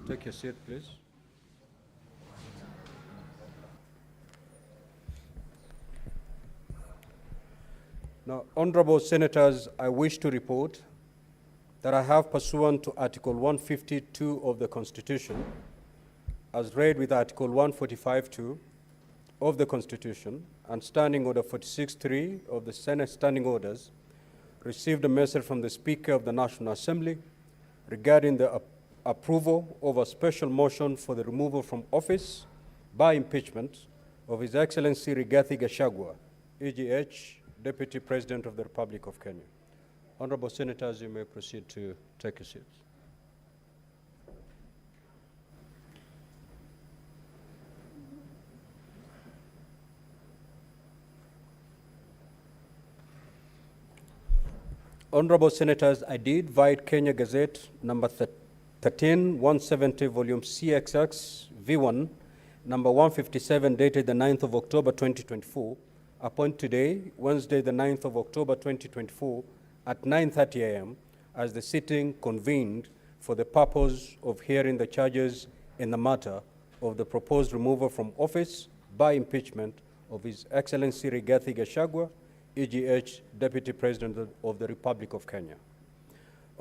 Take your seat, please. Now, honorable senators, I wish to report that I have, pursuant to Article 152 of the Constitution, as read with Article 145(2) of the Constitution and Standing Order 46(3) of the Senate Standing Orders, received a message from the Speaker of the National Assembly regarding the approval of a special motion for the removal from office by impeachment of His Excellency Rigathi Gachagua, EGH, Deputy President of the Republic of Kenya. Honorable Senators, you may proceed to take your seats. Honorable Senators, I did via Kenya Gazette number 13/170, volume CXX V1, number 157, dated the 9th of October 2024, appoint today, Wednesday the 9th of October 2024, at 9:30 a.m. as the sitting convened for the purpose of hearing the charges in the matter of the proposed removal from office by impeachment of His Excellency Rigathi Gachagua, EGH, Deputy President of the Republic of Kenya.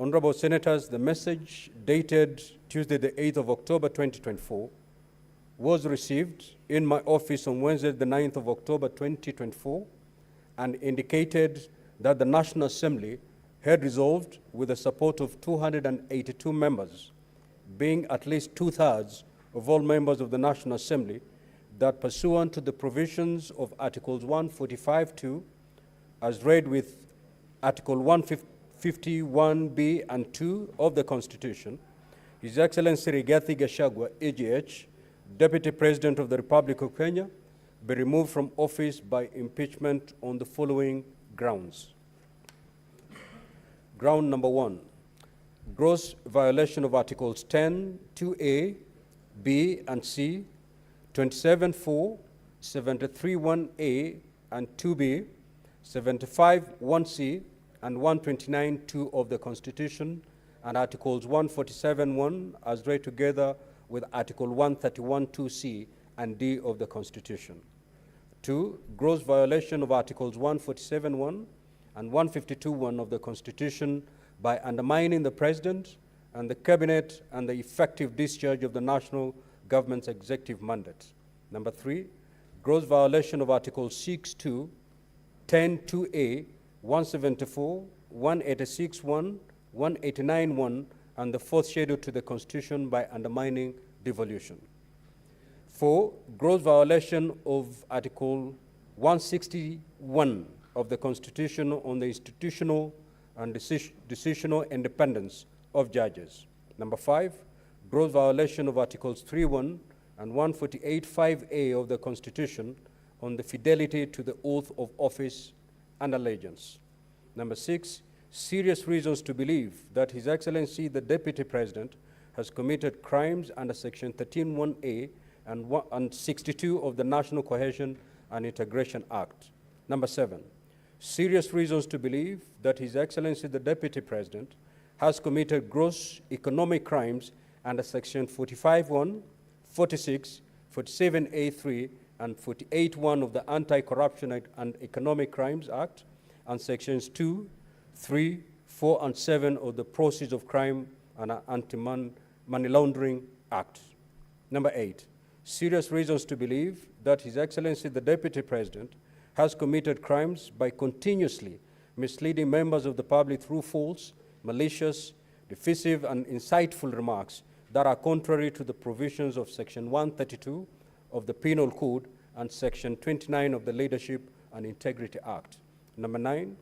Honorable Senators, the message dated Tuesday the 8th of October 2024 was received in my office on Wednesday the 9th of October 2024 and indicated that the National Assembly had resolved, with the support of 282 members, being at least 2/3 of all members of the National Assembly, that pursuant to the provisions of Articles 145(2), as read with Article 151(b) and 2 of the Constitution, His Excellency Rigathi Gachagua, EGH, Deputy President of the Republic of Kenya, be removed from office by impeachment on the following grounds. Ground number 1, gross violation of Articles 10, 2A, B, and C, 27(4), 73(1)A, and 2B, 75(1)C, and 129(2) of the Constitution, and Articles 147(1) as read together with Article 131(2)C and D of the Constitution. 2, gross violation of Articles 147(1) and 152(1) of the Constitution by undermining the President and the Cabinet and the effective discharge of the national government's executive mandate. Number 3, gross violation of Articles 6(2), 10(2)A, 174, 186(1), 189(1), and the 4th schedule to the Constitution by undermining devolution. 4, gross violation of Article 161 of the Constitution on the institutional and decisional independence of judges. Number 5, gross violation of Articles 3(1) and 148(5)A of the Constitution on the fidelity to the oath of office and allegiance. Number 6, serious reasons to believe that His Excellency the Deputy President has committed crimes under Section 13(1)A and 62 of the National Cohesion and Integration Act. Number 7, serious reasons to believe that His Excellency the Deputy President has committed gross economic crimes under Section 45(1), 46, 47(a)(3), and 48(1) of the Anti-Corruption and Economic Crimes Act, and Sections 2, 3, 4, and 7 of the Proceeds of Crime and Anti-Money Laundering Act. Number 8, serious reasons to believe that His Excellency the Deputy President has committed crimes by continuously misleading members of the public through false, malicious, divisive, and insightful remarks that are contrary to the provisions of Section 132 of the Penal Code and Section 29 of the Leadership and Integrity Act. Number 9,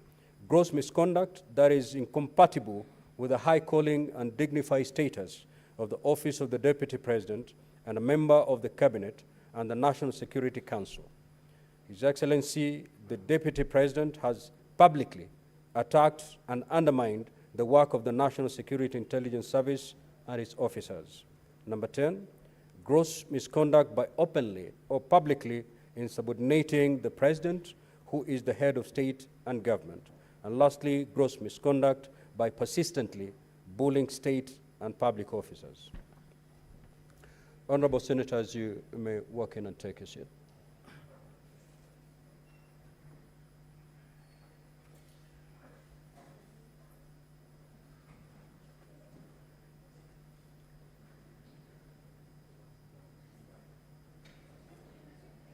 gross misconduct that is incompatible with the high calling and dignified status of the office of the Deputy President and a member of the Cabinet and the National Security Council. His Excellency, the Deputy President, has publicly attacked and undermined the work of the National Security Intelligence Service and its officers. Number 10, gross misconduct by openly or publicly insubordinating the President, who is the head of state and government. And lastly, gross misconduct by persistently bullying state and public officers. Honorable Senators, you may walk in and take a seat.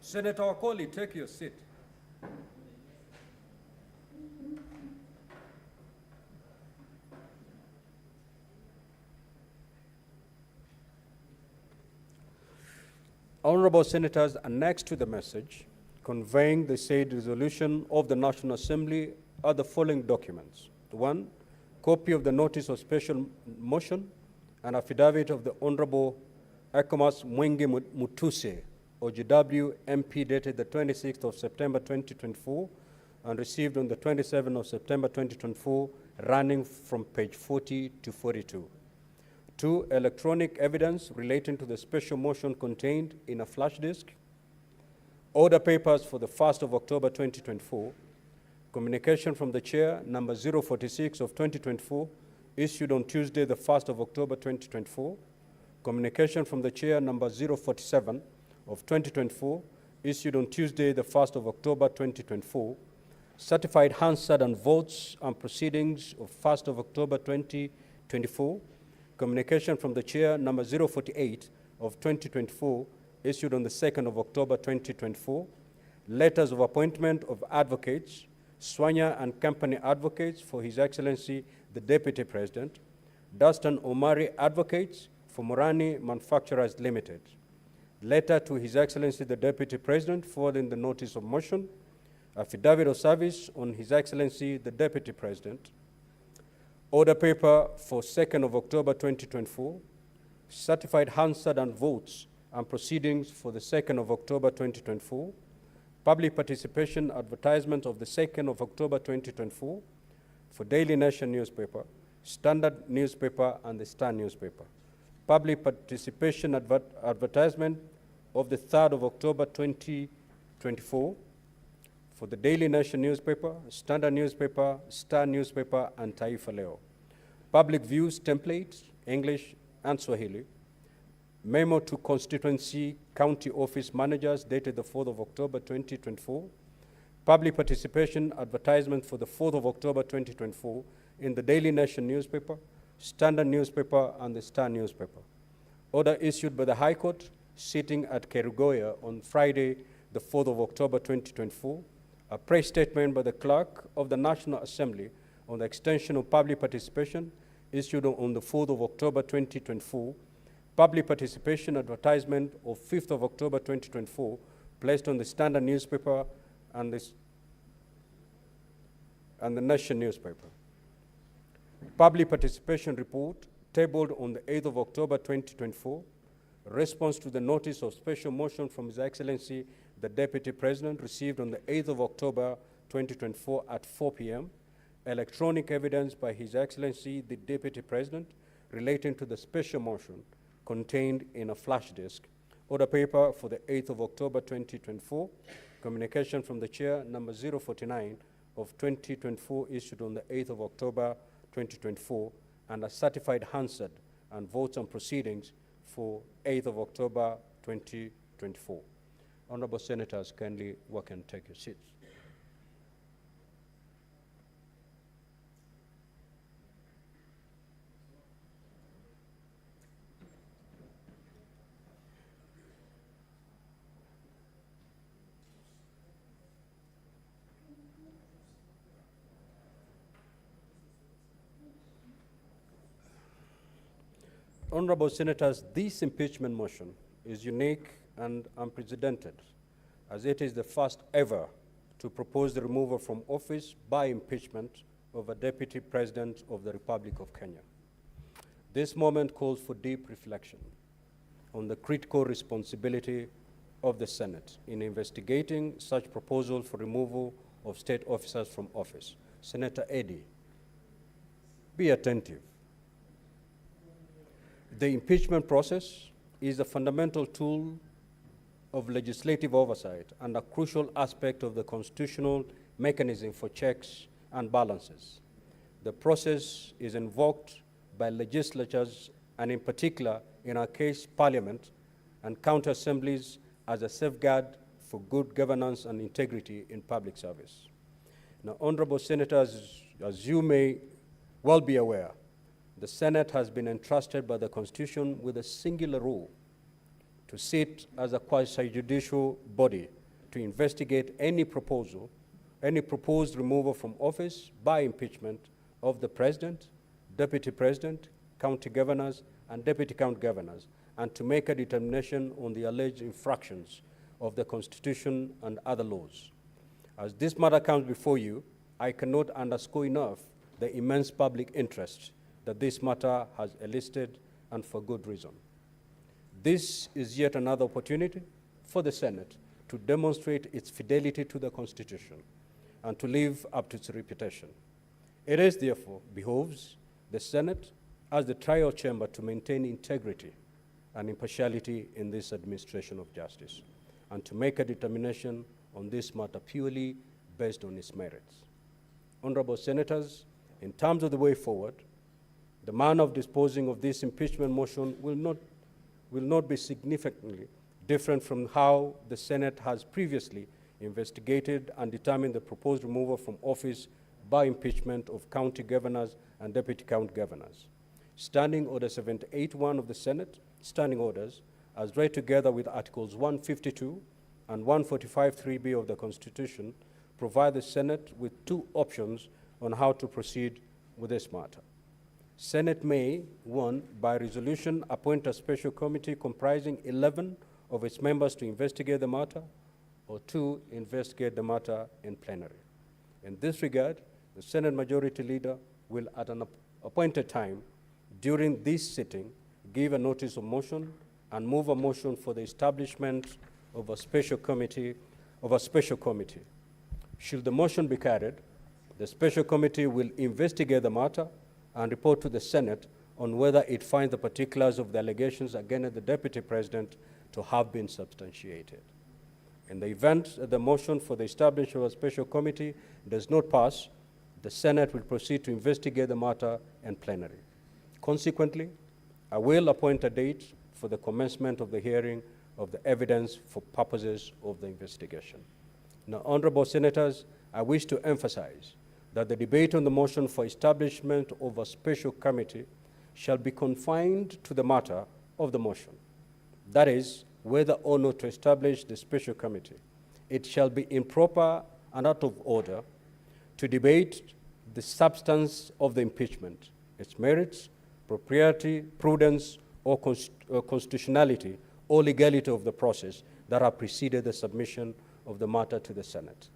Senator Okoli, take your seat. Honorable Senators, annexed to the message conveying the said resolution of the National Assembly are the following documents. One, copy of the notice of special motion and affidavit of the Honorable Gachagua'S Mutuse, OGW MP, dated the 26th of September 2024 and received on the 27th of September 2024, running from page 40 to 42. Two, electronic evidence relating to the special motion contained in a flash disk. Order papers for the 1st of October 2024. Communication from the Chair, number 046 of 2024, issued on Tuesday, the 1st of October 2024. Communication from the Chair, number 047 of 2024, issued on Tuesday, the 1st of October 2024. Certified Hansard and votes and proceedings of 1st of October 2024. Communication from the Chair, number 048 of 2024, issued on the 2nd of October 2024. Letters of appointment of advocates, Swanya and Company Advocates for His Excellency the Deputy President, Dustin Omari Advocates for Morani Manufacturers Limited. Letter to His Excellency the Deputy President forwarding the notice of motion. Affidavit of service on His Excellency the Deputy President. Order paper for 2nd of October 2024. Certified Hansard and votes and proceedings for the 2nd of October 2024. Public participation advertisement of the 2nd of October 2024 for Daily Nation newspaper, Standard newspaper, and the Star newspaper. Public participation advertisement of the 3rd of October 2024 for the Daily Nation newspaper, Standard newspaper, Star newspaper, and Taifa Leo. Public views templates, English and Swahili. Memo to constituency county office managers dated the 4th of October 2024. Public participation advertisement for the 4th of October 2024 in the Daily Nation newspaper, Standard newspaper, and the Star newspaper. Order issued by the High Court sitting at Kerugoya on Friday, the 4th of October 2024. A press statement by the Clerk of the National Assembly on the extension of public participation issued on the 4th of October 2024. Public participation advertisement of 5th of October 2024 placed on the Standard newspaper and the Nation newspaper. Public participation report tabled on the 8th of October 2024. Response to the notice of special motion from His Excellency the Deputy President received on the 8th of October 2024 at 4 p.m. Electronic evidence by His Excellency the Deputy President relating to the special motion contained in a flash disk. Order paper for the 8th of October 2024. Communication from the Chair, number 049 of 2024, issued on the 8th of October 2024, and a certified Hansard and votes and proceedings for 8th of October 2024. Honorable Senators, kindly walk and take your seats. Honorable Senators, this impeachment motion is unique and unprecedented, as it is the first ever to propose the removal from office by impeachment of a Deputy President of the Republic of Kenya. This moment calls for deep reflection on the critical responsibility of the Senate in investigating such proposal for removal of state officers from office. Senator Eddy, be attentive. The impeachment process is a fundamental tool of legislative oversight and a crucial aspect of the constitutional mechanism for checks and balances. The process is invoked by legislatures, and in particular, in our case, Parliament, and county assemblies as a safeguard for good governance and integrity in public service. Now, honorable senators, as you may well be aware, the Senate has been entrusted by the Constitution with a singular role to sit as a quasi-judicial body to investigate any proposed removal from office by impeachment of the President, Deputy President, county governors, and deputy county governors, and to make a determination on the alleged infractions of the Constitution and other laws. As this matter comes before you, I cannot underscore enough the immense public interest that this matter has elicited, and for good reason. This is yet another opportunity for the Senate to demonstrate its fidelity to the Constitution and to live up to its reputation. It is therefore behoves the Senate as the trial chamber to maintain integrity and impartiality in this administration of justice, and to make a determination on this matter purely based on its merits. Honorable senators, in terms of the way forward, the manner of disposing of this impeachment motion will not be significantly different from how the Senate has previously investigated and determined the proposed removal from office by impeachment of county governors and deputy county governors. Standing Order 78-1 of the Senate, standing orders, as read together with Articles 152 and 145(3)(b) of the Constitution, provide the Senate with two options on how to proceed with this matter. Senate may, 1, by resolution, appoint a special committee comprising 11 of its members to investigate the matter, or 2, investigate the matter in plenary. In this regard, the Senate Majority Leader will, at an appointed time during this sitting, give a notice of motion and move a motion for the establishment of a special committee. Should the motion be carried, the special committee will investigate the matter and report to the Senate on whether it finds the particulars of the allegations against the Deputy President to have been substantiated. In the event that the motion for the establishment of a special committee does not pass, the Senate will proceed to investigate the matter in plenary. Consequently, I will appoint a date for the commencement of the hearing of the evidence for purposes of the investigation. Now, honorable senators, I wish to emphasize that the debate on the motion for establishment of a special committee shall be confined to the matter of the motion. That is, whether or not to establish the special committee. It shall be improper and out of order to debate the substance of the impeachment, its merits, propriety, prudence, or constitutionality, or legality of the process that have preceded the submission of the matter to the Senate.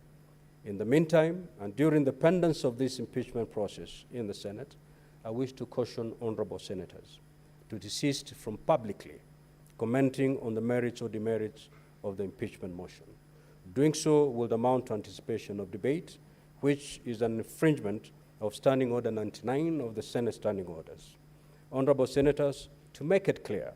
In the meantime, and during the pendence of this impeachment process in the Senate, I wish to caution honorable senators to desist from publicly commenting on the merits or demerits of the impeachment motion. Doing so will amount to anticipation of debate, which is an infringement of Standing Order 99 of the Senate Standing Orders. Honorable senators, to make it clear,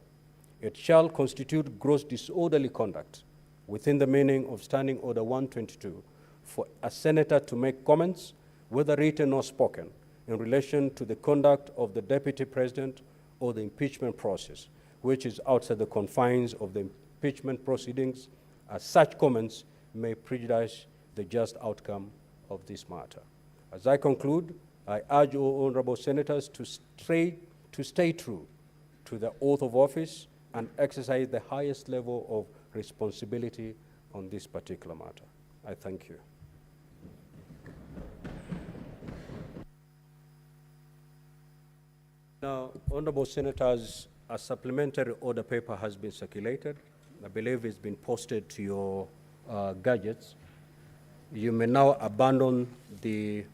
it shall constitute gross disorderly conduct within the meaning of Standing Order 122 for a senator to make comments, whether written or spoken, in relation to the conduct of the Deputy President or the impeachment process, which is outside the confines of the impeachment proceedings, as such comments may prejudice the just outcome of this matter. As I conclude, I urge all honorable senators to stay true to the oath of office and exercise the highest level of responsibility on this particular matter. I thank you. Now, honorable senators, a supplementary order paper has been circulated. I believe it's been posted to your gadgets. You may now abandon the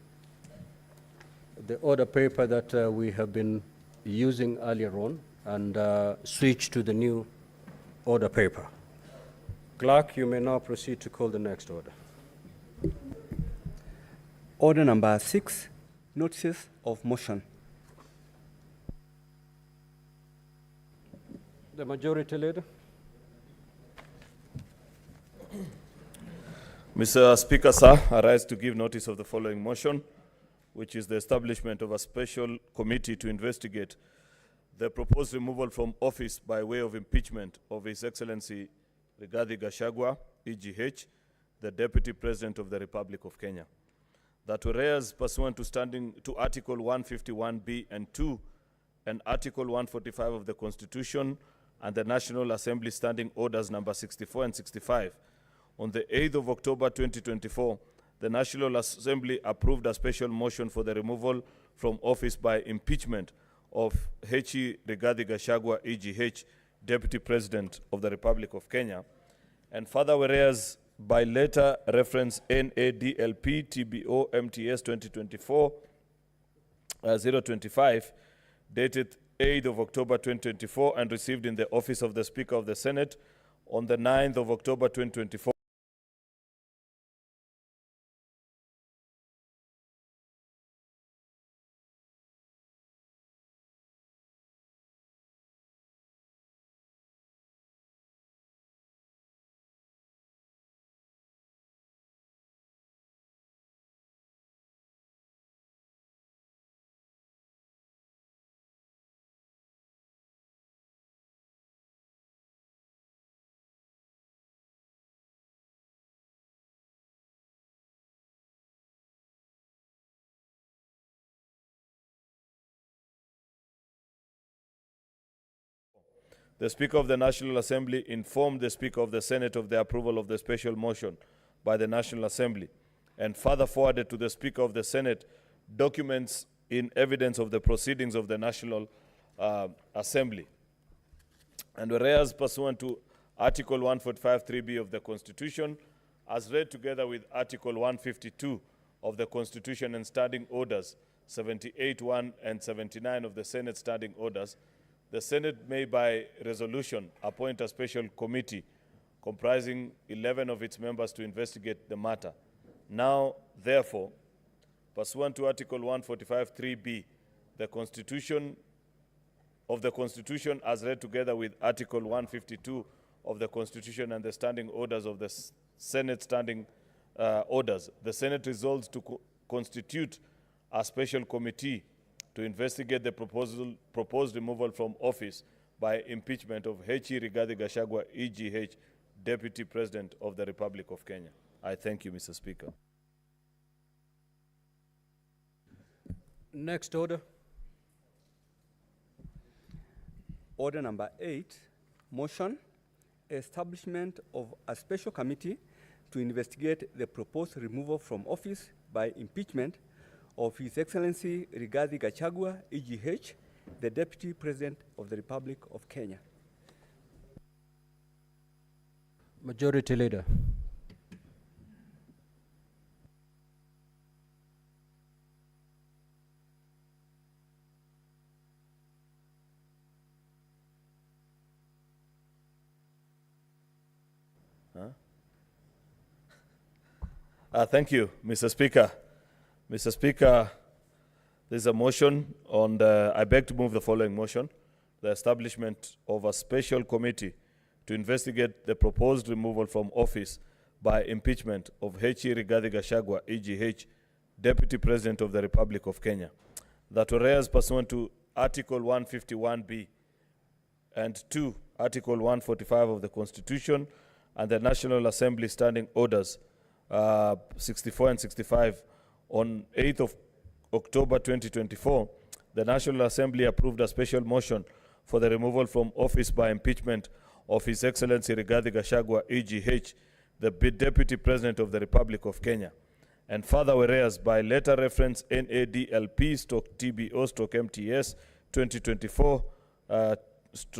order paper that we have been using earlier on and switch to the new order paper. Clerk, you may now proceed to call the next order. Order number 6, notices of motion. The Majority Leader. Mr. Speaker, sir, I rise to give notice of the following motion, which is the establishment of a special committee to investigate the proposed removal from office by way of impeachment of His Excellency Rigathi Gachagua, EGH, the Deputy President of the Republic of Kenya. That whereas pursuant to Article 151B and 2 and Article 145 of the Constitution and the National Assembly Standing Orders number 64 and 65, on the 8th of October 2024, the National Assembly approved a special motion for the removal from office by impeachment of H.E. Rigathi Gachagua, EGH, Deputy President of the Republic of Kenya. And further, whereas by letter reference NADLP TBO MTS 2024 025, dated 8th of October 2024 and received in the office of the Speaker of the Senate on the 9th of October 2024. The Speaker of the National Assembly informed the Speaker of the Senate of the approval of the special motion by the National Assembly and further forwarded to the Speaker of the Senate documents in evidence of the proceedings of the National Assembly. And whereas pursuant to Article 145(3)(b) of the Constitution, as read together with Article 152 of the Constitution and Standing Orders 78(1) and 79 of the Senate Standing Orders, the Senate may by resolution appoint a special committee comprising 11 of its members to investigate the matter. Now, therefore, pursuant to Article 145(3)(b), the Constitution as read together with Article 152 of the Constitution and the Standing Orders of the Senate Standing Orders, the Senate resolves to constitute a special committee to investigate the proposed removal from office by impeachment of H.E. Rigathi Gachagua, EGH, Deputy President of the Republic of Kenya. I thank you, Mr. Speaker. Next order. Order number 8, motion, establishment of a special committee to investigate the proposed removal from office by impeachment of His Excellency Rigathi Gachagua, EGH, the Deputy President of the Republic of Kenya. Majority Leader. Thank you, Mr. Speaker. Mr. Speaker, there is a motion on I beg to move the following motion: the establishment of a special committee to investigate the proposed removal from office by impeachment of H.E. Rigathi Gachagua, EGH, Deputy President of the Republic of Kenya. That whereas pursuant to Article 151B and 2, Article 145 of the Constitution and the National Assembly Standing Orders 64 and 65, on 8th of October 2024, the National Assembly approved a special motion for the removal from office by impeachment of His Excellency Rigathi Gachagua, EGH, the Deputy President of the Republic of Kenya. And further, whereas by letter reference NADLP/TBO/MTS 2024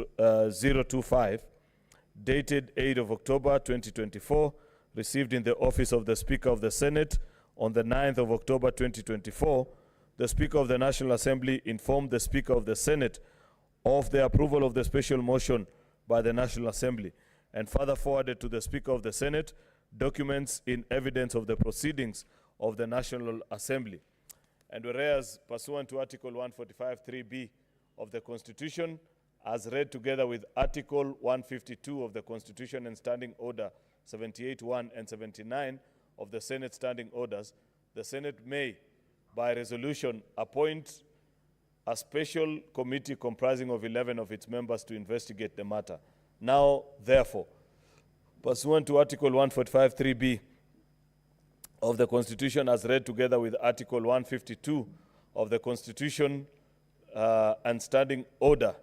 025, dated 8th of October 2024, received in the office of the Speaker of the Senate on the 9th of October 2024, the Speaker of the National Assembly informed the Speaker of the Senate of the approval of the special motion by the National Assembly and further forwarded to the Speaker of the Senate documents in evidence of the proceedings of the National Assembly. And whereas pursuant to Article 145(3)(b) of the Constitution, as read together with Article 152 of the Constitution and Standing Order 78(1) and 79 of the Senate Standing Orders, the Senate may, by resolution, appoint a special committee comprising of 11 of its members to investigate the matter. Now, therefore, pursuant to Article 145(3)(b) of the Constitution as read together with Article 152 of the Constitution and Standing Order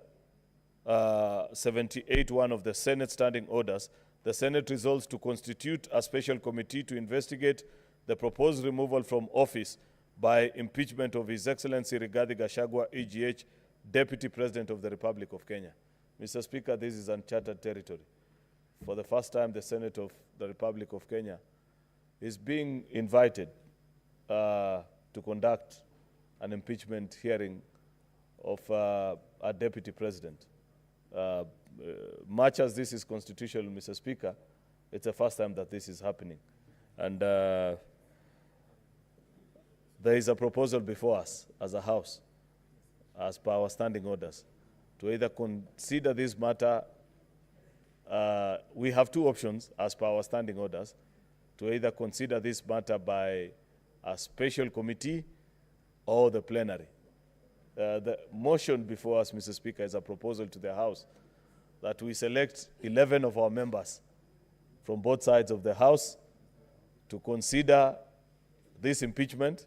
78(1) of the Senate Standing Orders, the Senate resolves to constitute a special committee to investigate the proposed removal from office by impeachment of His Excellency Rigathi Gachagua, EGH, Deputy President of the Republic of Kenya. Mr. Speaker, this is uncharted territory. For the first time, the Senate of the Republic of Kenya is being invited to conduct an impeachment hearing of a Deputy President. Much as this is constitutional, Mr. Speaker, it's the first time that this is happening. And there is a proposal before us as a House, as per our standing orders, to either consider this matter. We have two options as per our standing orders, to either consider this matter by a special committee or the plenary. The motion before us, Mr. Speaker, is a proposal to the House that we select 11 of our members from both sides of the House to consider this impeachment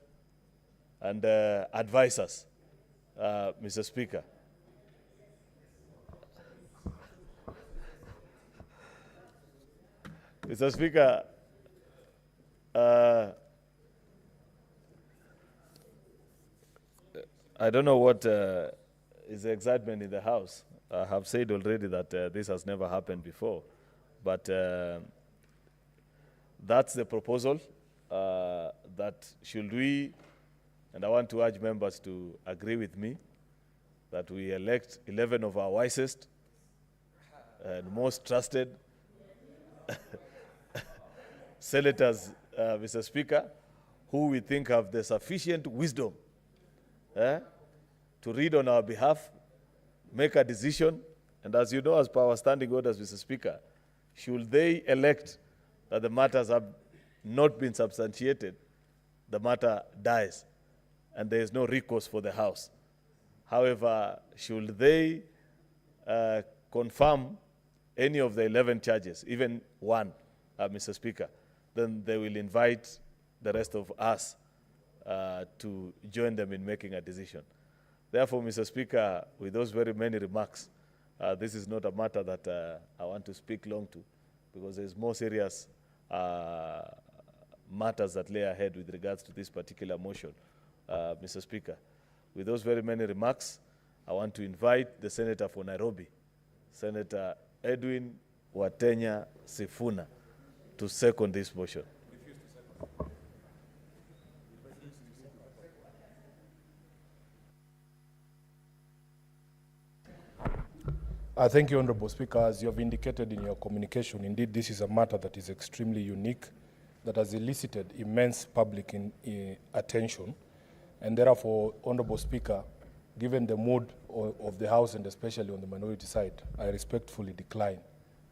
and advise us, Mr. Speaker. Mr. Speaker, I don't know what is the excitement in the House. I have said already that this has never happened before, but that's the proposal, that should we, and I want to urge members to agree with me, that we elect 11 of our wisest and most trusted senators, Mr. Speaker, who we think have the sufficient wisdom to read on our behalf, make a decision, and as you know, as per our standing orders, Mr. Speaker, should they elect that the matters have not been substantiated, the matter dies, and there is no recourse for the House. However, should they confirm any of the 11 charges, even one, Mr. Speaker, then they will invite the rest of us to join them in making a decision. Therefore, Mr. Speaker, with those very many remarks, this is not a matter that I want to speak long to, because there's more serious matters that lay ahead with regards to this particular motion, Mr. Speaker. With those very many remarks, I want to invite the Senator for Nairobi, Senator Edwin Watenya Sifuna, to second this motion. Thank you, Honorable Speaker. As you have indicated in your communication, indeed this is a matter that is extremely unique, that has elicited immense public attention, and therefore, Honorable Speaker, given the mood of the House and especially on the minority side, I respectfully decline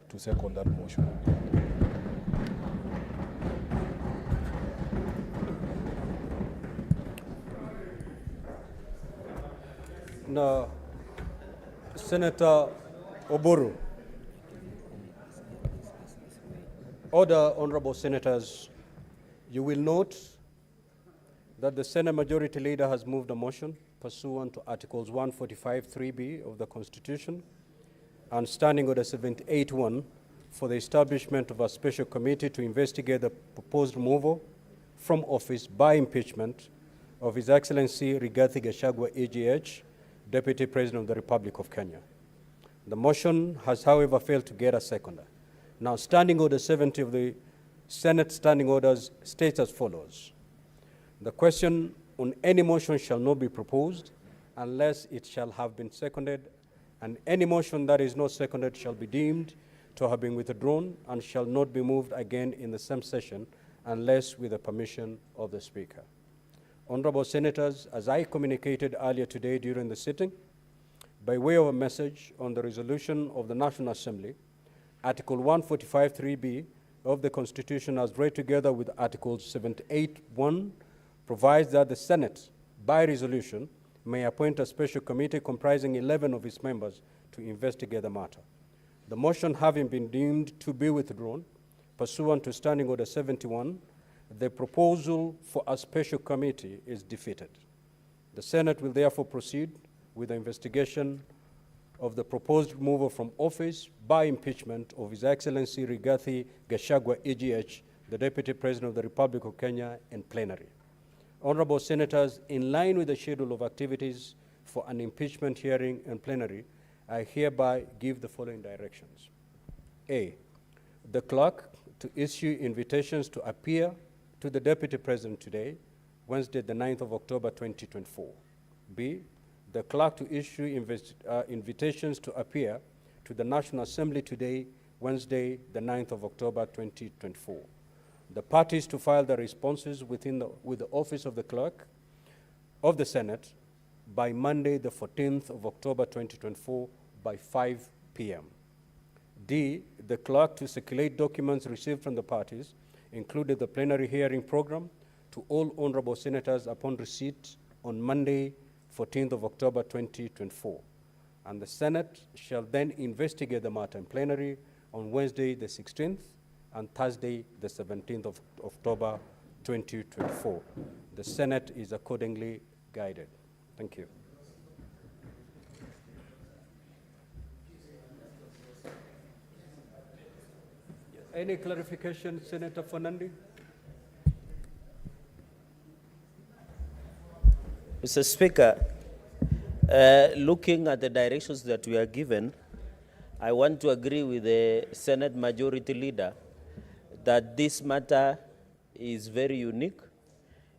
to second that motion. Now, Senator Oburu. Order, honorable senators. You will note that the Senate Majority Leader has moved a motion pursuant to Articles 145(3)(b) of the Constitution and Standing Order 78(1) for the establishment of a special committee to investigate the proposed removal from office by impeachment of His Excellency Rigathi Gachagua, EGH, Deputy President of the Republic of Kenya. The motion has, however, failed to get a seconder. Now, Standing Order 70 of the Senate Standing Orders states as follows. The question on any motion shall not be proposed unless it shall have been seconded, and any motion that is not seconded shall be deemed to have been withdrawn and shall not be moved again in the same session unless with the permission of the Speaker. Honorable Senators, as I communicated earlier today during the sitting, by way of a message on the resolution of the National Assembly, Article 145(3)(b) of the Constitution as read together with Article 78(1) provides that the Senate, by resolution, may appoint a special committee comprising 11 of its members to investigate the matter. The motion having been deemed to be withdrawn, pursuant to Standing Order 71, the proposal for a special committee is defeated. The Senate will therefore proceed with the investigation of the proposed removal from office by impeachment of His Excellency Rigathi Gachagua, EGH, the Deputy President of the Republic of Kenya, in plenary. Honorable Senators, in line with the schedule of activities for an impeachment hearing in plenary, I hereby give the following directions. A, the clerk to issue invitations to appear to the Deputy President today, Wednesday, the 9th of October, 2024. B, the clerk to issue invitations to appear to the National Assembly today, Wednesday, the 9th of October, 2024. The parties to file their responses with the Office of the Clerk of the Senate by Monday, the 14th of October, 2024, by 5 p.m. D, the clerk to circulate documents received from the parties, including the plenary hearing program, to all honorable senators upon receipt on Monday, 14th of October, 2024. And the Senate shall then investigate the matter in plenary on Wednesday, the 16th, and Thursday, the 17th of October, 2024. The Senate is accordingly guided. Thank you. Any clarification, Senator Fernandi? Mr. Speaker, looking at the directions that we are given, I want to agree with the Senate Majority Leader that this matter is very unique.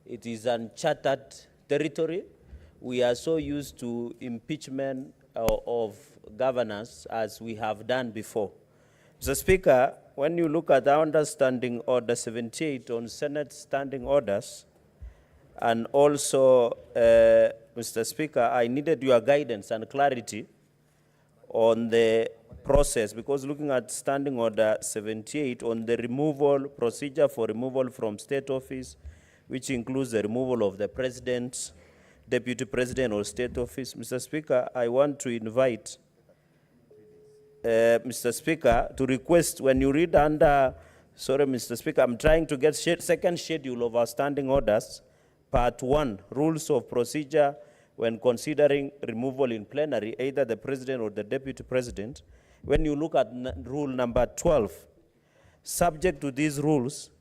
It is uncharted territory. We are so used to impeachment of governors as we have done before. Mr. Speaker, when you look at our Standing Order 78 on Senate standing orders, and also, Mr. Speaker, I needed your guidance and clarity on the process, because looking at Standing Order 78 on the removal, procedure for removal from state office, which includes the removal of the president, deputy president, or state office. Mr. Speaker, I want to invite Mr. Speaker to request, when you read under, sorry, Mr. Speaker, I'm trying to get second schedule of our standing orders, Part 1, Rules of Procedure when considering removal in plenary, either the president or the deputy president. When you look at rule number 12, subject to these rules,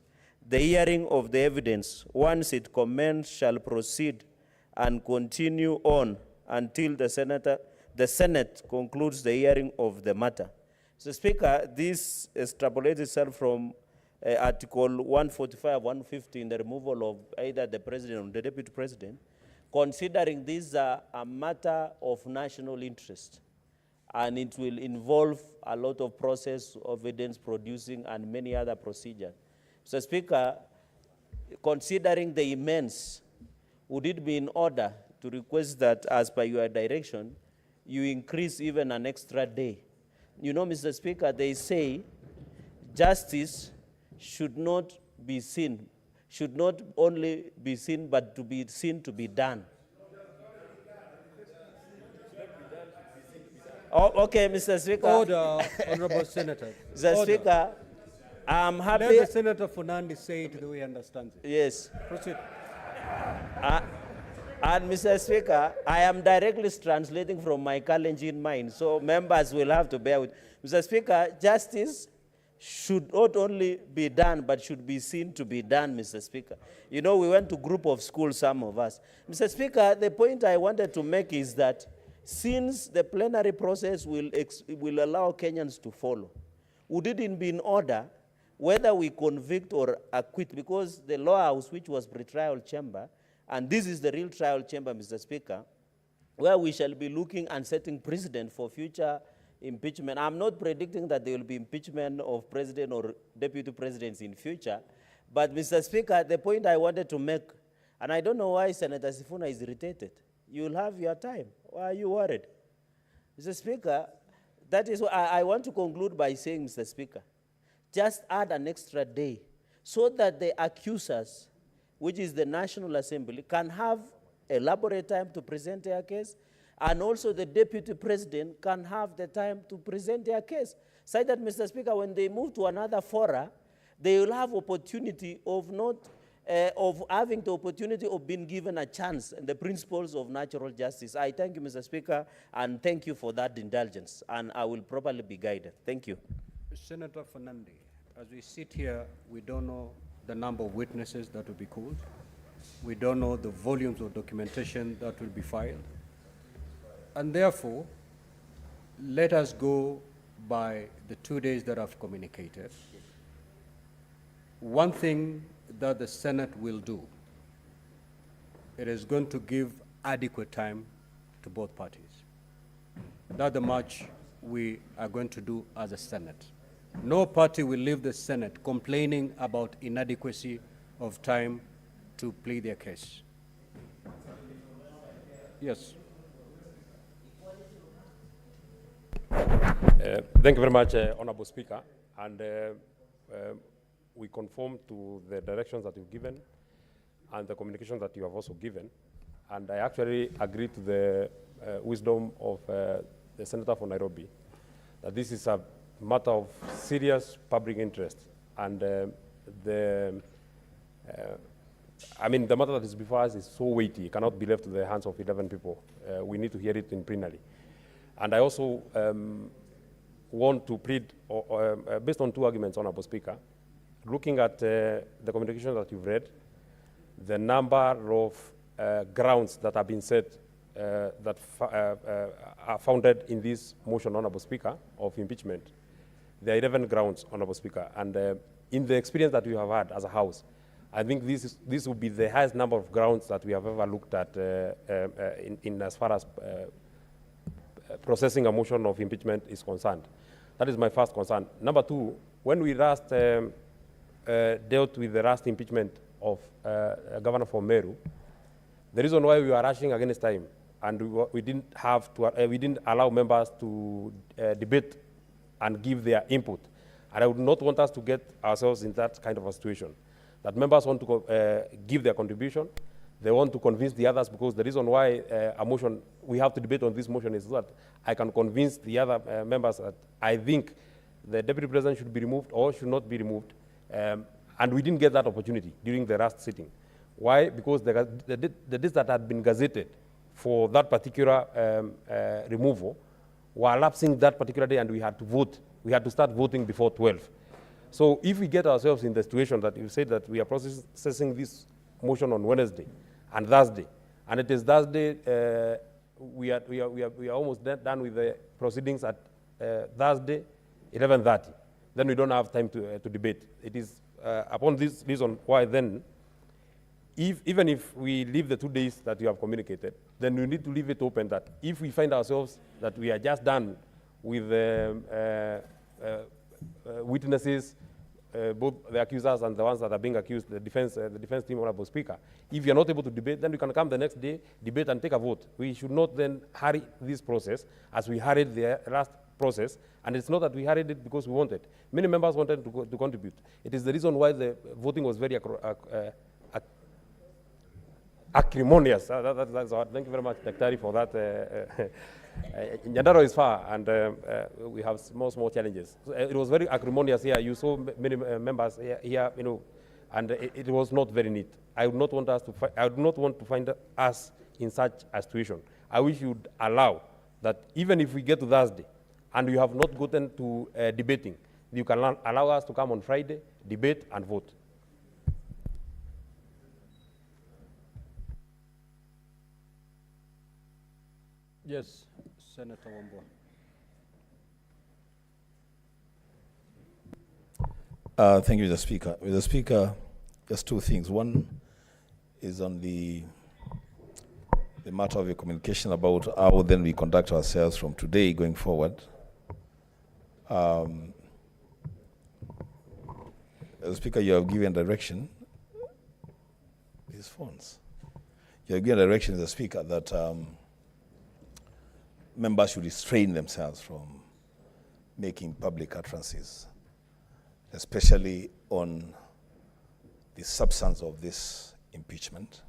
the hearing of the evidence, once it commenced, shall proceed and continue on until the Senate concludes the hearing of the matter. So, Speaker, this extrapolates itself from Article 145, 150 in the removal of either the president or the deputy president, considering this a matter of national interest, and it will involve a lot of process, evidence producing, and many other procedures. So, Speaker, considering the immense, would it be in order to request that, as per your direction, you increase even an extra day? You know, Mr. Speaker, they say justice should not be seen, should not only be seen, but to be seen to be done. Oh, okay, Mr. Speaker. Order, Honorable Senator. Mr. Order. Speaker, I'm happy. Let the Senator Fernandi say it the way he understands it. Yes. Proceed. And Mr. Speaker, I am directly translating from my Kalenjin mind, so members will have to bear with. Mr. Speaker, justice should not only be done, but should be seen to be done, Mr. Speaker. You know, we went to group of schools, some of us. Mr. Speaker, the point I wanted to make is that since the plenary process will allow Kenyans to follow, would it be in order whether we convict or acquit, because the law house, which was pre-trial chamber, and this is the real trial chamber, Mr. Speaker, where we shall be looking and setting precedent for future impeachment. I'm not predicting that there will be impeachment of president or deputy presidents in future, but Mr. Speaker, the point I wanted to make, and I don't know why Senator Sifuna is irritated. You'll have your time. Why are you worried? Mr. Speaker, that is what I want to conclude by saying, Mr. Speaker, just add an extra day so that the accusers, which is the National Assembly, can have elaborate time to present their case, and also the deputy president can have the time to present their case. So that, Mr. Speaker, when they move to another fora, they will have opportunity of of having the opportunity of being given a chance and the principles of natural justice. I thank you, Mr. Speaker, and thank you for that indulgence, and I will properly be guided. Thank you. Senator Fernandi, as we sit here, we don't know the number of witnesses that will be called. We don't know the volumes of documentation that will be filed. And therefore, let us go by the 2 days that I've communicated. One thing that the Senate will do, it is going to give adequate time to both parties. That's the much we are going to do as a Senate. No party will leave the Senate complaining about inadequacy of time to plead their case. Yes. Thank you very much, Honorable Speaker. And we conform to the directions that you've given and the communications that you have also given. And I actually agree to the wisdom of the Senator for Nairobi, that this is a matter of serious public interest. And the matter that is before us is so weighty, it cannot be left to the hands of 11 people. We need to hear it in plenary. And I also want to plead, based on two arguments, Honorable Speaker, looking at the communication that you've read, the number of grounds that have been set that are founded in this motion, Honorable Speaker, of impeachment. There are 11 grounds, Honorable Speaker, and in the experience that we have had as a House, I think this will be the highest number of grounds that we have ever looked at in as far as processing a motion of impeachment is concerned. That is my first concern. Number two, when we last dealt with the last impeachment of Governor for Meru, the reason why we were rushing against time and we didn't have to, we didn't allow members to debate and give their input. And I would not want us to get ourselves in that kind of a situation, that members want to give their contribution, they want to convince the others, because the reason why a motion, we have to debate on this motion is that I can convince the other members that I think the Deputy President should be removed or should not be removed. And we didn't get that opportunity during the last sitting. Why? Because the dates that had been gazetted for that particular removal were lapsing that particular day, and we had to vote. We had to start voting before 12. So if we get ourselves in the situation that you said that we are processing this motion on Wednesday and Thursday, and it is Thursday, we are almost done with the proceedings at Thursday, 11:30. Then we don't have time to debate. It is upon this reason why then, even if we leave the 2 days that you have communicated, then we need to leave it open that if we find ourselves that we are just done with witnesses, both the accusers and the ones that are being accused, the defense team, Honorable Speaker, if you're not able to debate, then we can come the next day, debate and take a vote. We should not then hurry this process as we hurried the last process, and it's not that we hurried it because we wanted. Many members wanted to contribute. It is the reason why the voting was very acrimonious. That's hard. Thank you very much, Daktari, for that. Nyandaro is far, and we have small challenges. So, it was very acrimonious here. You saw many members here, you know, and it was not very neat. I would not want us to. I would not want to find us in such a situation. I wish you would allow that even if we get to Thursday, and you have not gotten to debating, you can allow us to come on Friday, debate and vote. Yes, Senator Wambua. Thank you, Mr. Speaker. Mr. Speaker, just two things. One is on the matter of your communication about how then we conduct ourselves from today going forward. Mr. Speaker, you have given direction. These phones. You have given direction, Mr. Speaker, that members should restrain themselves from making public utterances, especially on the substance of this impeachment.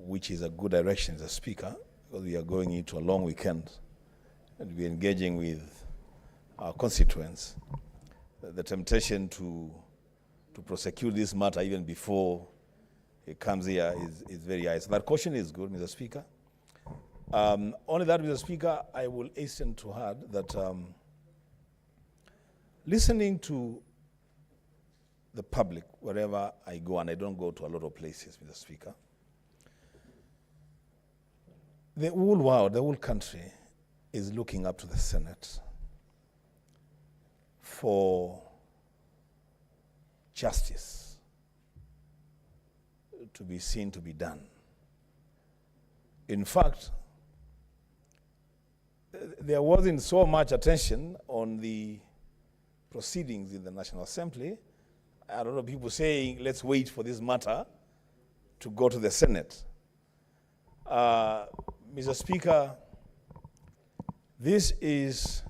which is a good direction, Mr. Speaker, because we are going into a long weekend and we're engaging with our constituents. The temptation to prosecute this matter even before it comes here is very high. So that caution is good, Mr. Speaker. Only that, Mr. Speaker, I will hasten to add that listening to the public wherever I go, and I don't go to a lot of places, Mr. Speaker, the whole world, the whole country is looking up to the Senate for justice to be seen to be done. In fact, there wasn't so much attention on the proceedings in the National Assembly. A lot of people saying, let's wait for this matter to go to the Senate. Mr. Speaker, this is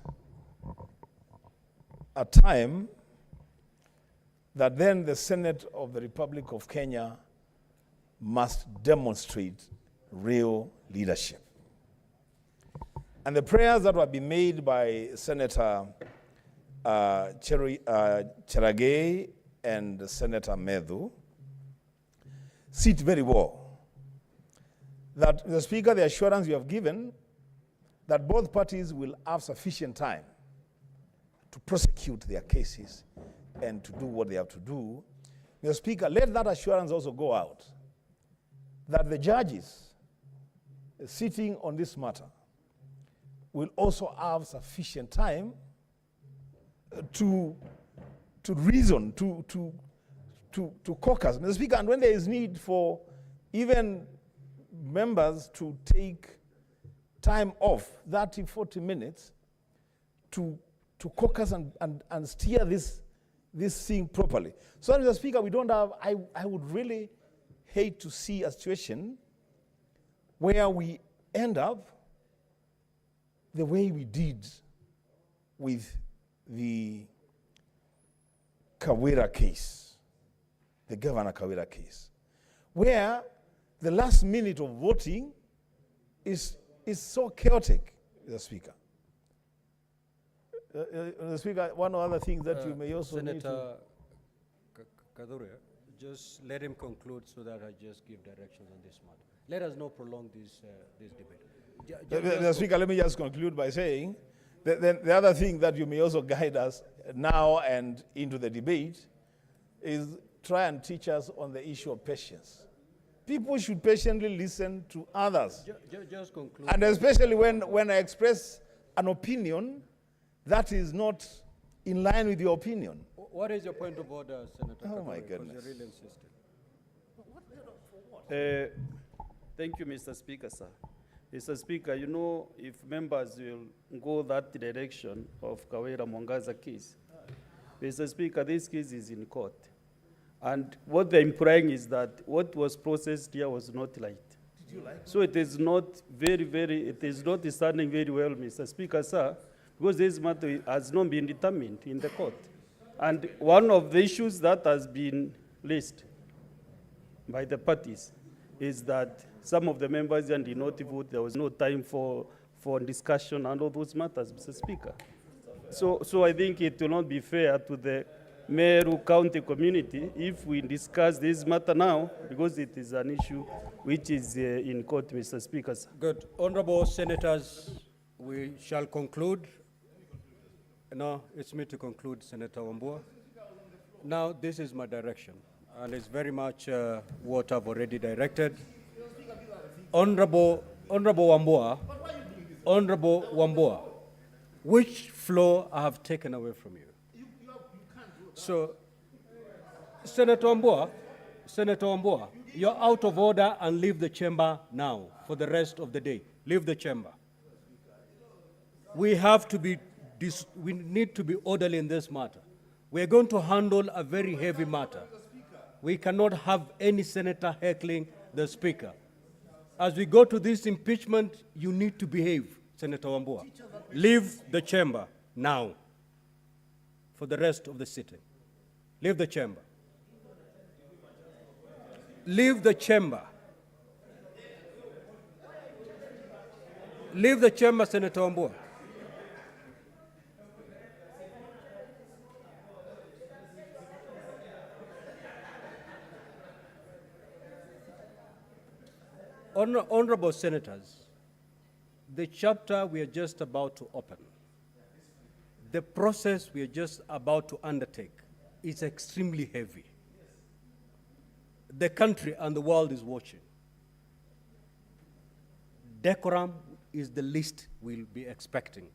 a time that then the Senate of the Republic of Kenya must demonstrate real leadership. And the prayers that were being made by Senator Cheragay and Senator Medhu sit very well. That, Mr. Speaker, the assurance you have given that both parties will have sufficient time to prosecute their cases and to do what they have to do. Mr. Speaker, let that assurance also go out that the judges sitting on this matter will also have sufficient time to reason, to caucus. Mr. Speaker, and when there is need for even members to take time off, 30, 40 minutes, to caucus and steer this thing properly. So, Mr. Speaker, we don't have, I would really hate to see a situation where we end up the way we did with the Kawira case, the Governor Kawira case, where the last minute of voting is so chaotic, Mr. Speaker. Mr. Speaker, one other thing that you may also need to... Senator Kadure, just let him conclude so that I just give directions on this matter. Let us not prolong this debate. Mr. Speaker, let me just conclude by saying the other thing that you may also guide us now and into the debate is try and teach us on the issue of patience. People should patiently listen to others. Just conclude. And especially when I express an opinion that is not in line with your opinion. What is your point of order, Senator Oh, Kadure, my because goodness. you're really insisting. Thank you, Mr. Speaker, sir. Mr. Speaker, you know, if members will go that direction of Kawira Mwangaza case, Mr. Speaker, this case is in court. And what they're implying is that what was processed here was not right. Did you like so it is not it is not standing very well, Mr. Speaker, sir, because this matter has not been determined in the court. And one of the issues that has been raised by the parties is that some of the members did not vote. There was no time for discussion and all those matters, Mr. Speaker. So I think it will not be fair to the Meru County community if we discuss this matter now, because it is an issue which is in court, Mr. Speaker. Good. Honorable Senators, we shall conclude. No, it's me to conclude, Senator Wambua. Now, this is my direction, and it's very much what I've already directed. Honorable Wambua, which floor I have taken away from you? So, Senator Wambua, you're out of order and leave the chamber now for the rest of the day. Leave the chamber. We need to be orderly in this matter. We're going to handle a very heavy matter. We cannot have any senator heckling the speaker. As we go to this impeachment, you need to behave, Senator Wambua. Leave the chamber now for the rest of the sitting. Leave the chamber. Leave the chamber. Leave the chamber, Senator Wambua. Honorable Senators, the chapter we are just about to open, the process we are just about to undertake is extremely heavy. The country and the world is watching. Decorum is the least we'll be expecting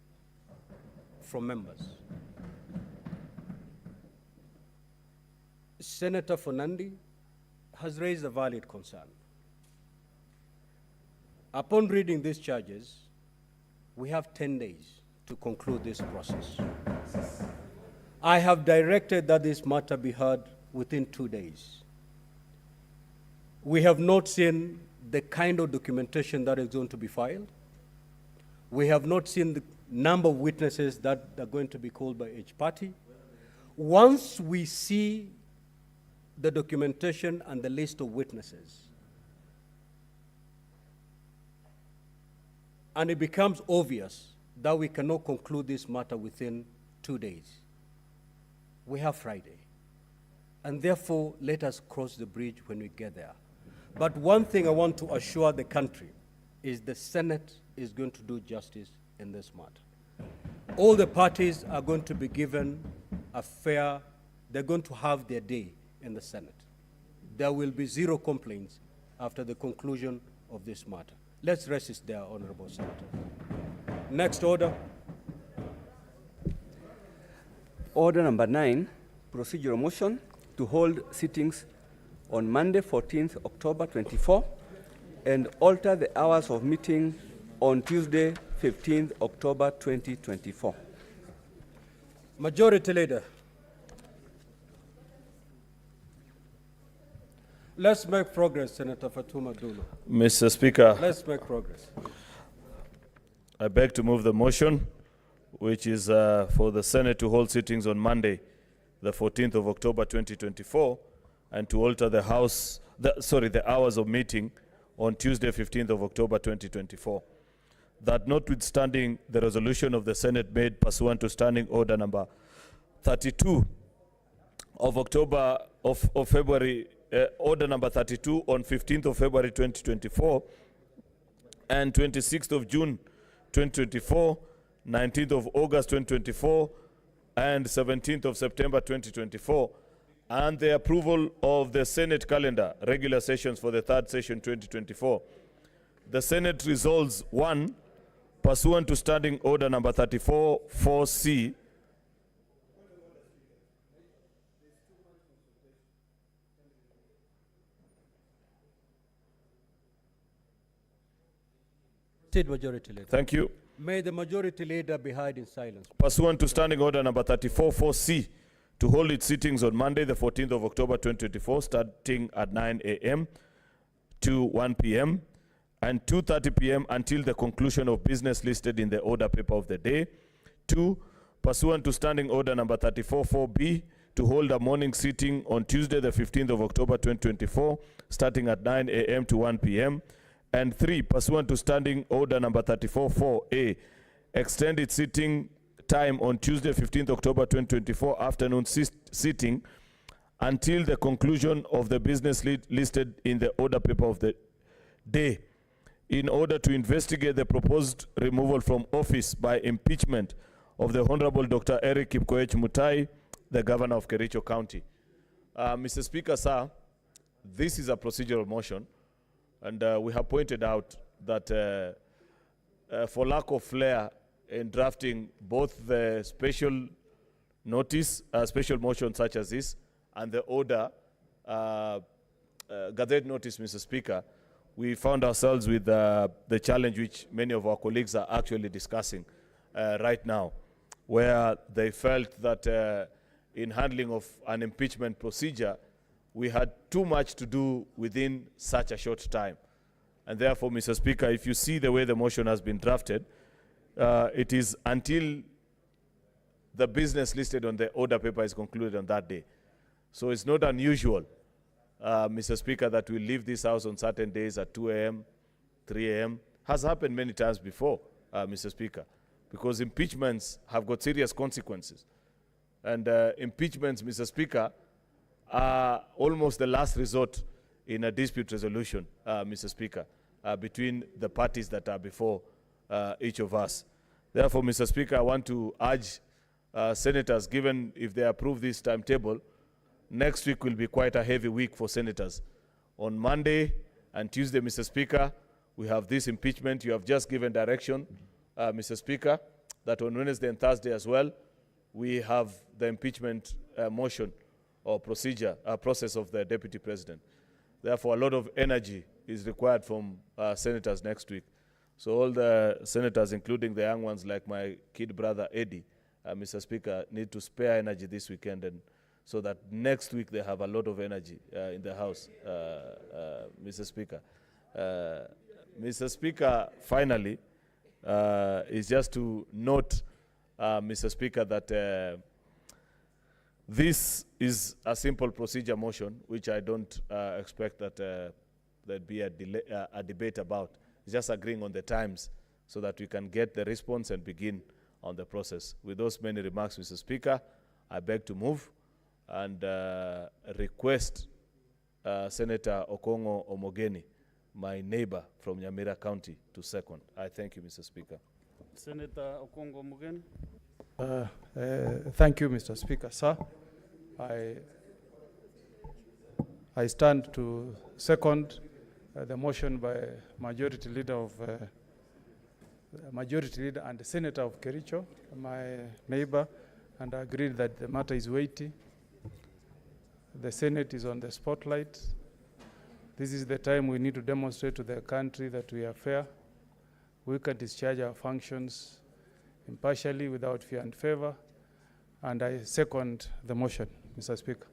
from members. Senator Fonandi has raised a valid concern. Upon reading these charges, we have 10 days to conclude this process. I have directed that this matter be heard within 2 days. We have not seen the kind of documentation that is going to be filed. We have not seen the number of witnesses that are going to be called by each party. Once we see the documentation and the list of witnesses, and it becomes obvious that we cannot conclude this matter within 2 days, we have Friday. And therefore, let us cross the bridge when we get there. But one thing I want to assure the country is the Senate is going to do justice in this matter. All the parties are going to be given a fair, they're going to have their day in the Senate. There will be 0 complaints after the conclusion of this matter. Let's rest it there, Honorable Senator. Next order. Order number 9, procedural motion to hold sittings on Monday, 14th October 24, and alter the hours of meeting on Tuesday, 15th October 2024. Majority Leader. Let's make progress, Senator Fatuma Dulu. Mr. Speaker, Let's make progress. I beg to move the motion, which is for the Senate to hold sittings on Monday, the 14th of October 2024, and to alter the hours of meeting on Tuesday, 15th of October 2024. That notwithstanding the resolution of the Senate made pursuant to Standing Order number 32 of February, Order number 32 on 15th of February 2024, and 26th of June 2024, 19th of August 2024, and 17th of September 2024, and the approval of the Senate calendar, regular sessions for the 3rd session 2024. The Senate resolves: 1, pursuant to Standing Order number 34, 4C, Majority Leader. thank you. May the Majority Leader be heard in silence. Pursuant to Standing Order number 34, 4C, to hold its sittings on Monday, the 14th of October 2024, starting at 9 a.m. to 1 p.m. and 2:30 p.m. until the conclusion of business listed in the order paper of the day. 2, pursuant to Standing Order number 34, 4B, to hold a morning sitting on Tuesday, the 15th of October 2024, starting at 9 a.m. to 1 p.m. And 3, pursuant to Standing Order number 34, 4A, extend its sitting time on Tuesday, 15th October 2024, afternoon sitting until the conclusion of the business listed in the order paper of the day, in order to investigate the proposed removal from office by impeachment of the Honorable Dr. Eric Kipkoech Mutai, the Governor of Kericho County. Mr. Speaker, sir, this is a procedural motion, and we have pointed out that for lack of flair in drafting both the special notice, special motion such as this, and the order, gathered notice, Mr. Speaker, we found ourselves with the challenge which many of our colleagues are actually discussing right now, where they felt that in handling of an impeachment procedure, we had too much to do within such a short time. And therefore, Mr. Speaker, if you see the way the motion has been drafted, it is until the business listed on the order paper is concluded on that day. So it's not unusual, Mr. Speaker, that we leave this house on certain days at 2 a.m., 3 a.m. Has happened many times before. Mr. Speaker, because impeachments have got serious consequences. And impeachments, Mr. Speaker, are almost the last resort in a dispute resolution, Mr. Speaker, between the parties that are before each of us. Therefore, Mr. Speaker, I want to urge senators, given if they approve this timetable, next week will be quite a heavy week for senators. On Monday and Tuesday, Mr. Speaker, we have this impeachment. You have just given direction, Mr. Speaker, that on Wednesday and Thursday as well, we have the impeachment motion or process of the Deputy President. Therefore, a lot of energy is required from senators next week. So all the senators, including the young ones like my kid brother Eddie, Mr. Speaker, need to spare energy this weekend, and so that next week they have a lot of energy in the House, Mr. Speaker. Mr. Speaker, finally, is just to note, Mr. Speaker, that this is a simple procedure motion, which I don't expect that there'd be a debate about. It's just agreeing on the times so that we can get the response and begin on the process. With those many remarks, Mr. Speaker, I beg to move and request Senator Okongo Omogeni, my neighbor from Nyamira County, to second. I thank you, Mr. Speaker. Senator Okongo Omogeni. Thank you, Mr. Speaker. Sir, I stand to second the motion by Majority Leader and the Senator of Kericho, my neighbor, and I agree that the matter is weighty. The Senate is on the spotlight. This is the time we need to demonstrate to the country that we are fair. We can discharge our functions impartially, without fear and favor, and I second the motion, Mr. Speaker.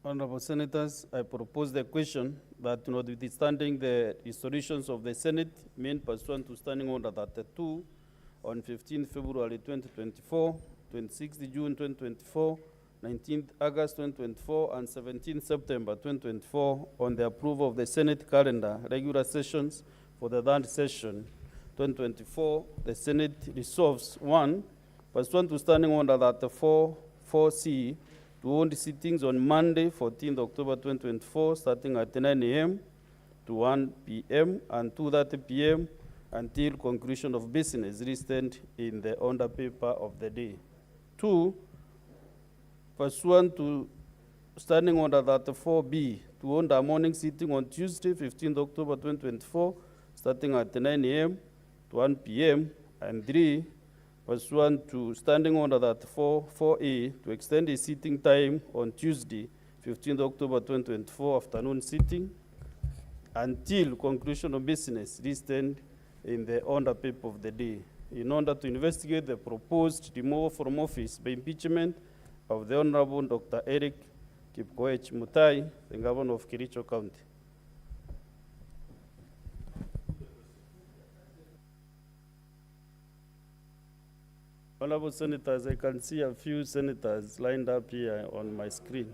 Honorable Senators, I propose the question that, notwithstanding the resolutions of the Senate made pursuant to Standing Order 32 on 15 February 2024, 26 June 2024, 19 August 2024, and 17 September 2024 on the approval of the Senate calendar regular sessions for the third session 2024, the Senate resolves: 1. Pursuant to Standing Order 34 4C, to hold sittings on Monday, 14th October 2024, starting at 9 a.m. to 1 p.m. and 2:30 p.m. until conclusion of business listed in the order paper of the day. 2. Pursuant to Standing Order 34B, to hold a morning sitting on Tuesday, 15th October 2024, starting at 9 a.m. to 1 p.m. and 3. Pursuant to Standing Order 4A, to extend the sitting time on Tuesday, 15th October 2024, afternoon sitting, until conclusion of business listed in the order paper of the day, in order to investigate the proposed removal from office by impeachment of the Honorable Dr. Eric Gachagua'S Mutai, the Governor of Kericho County. Honorable Senators, I can see a few senators lined up here on my screen.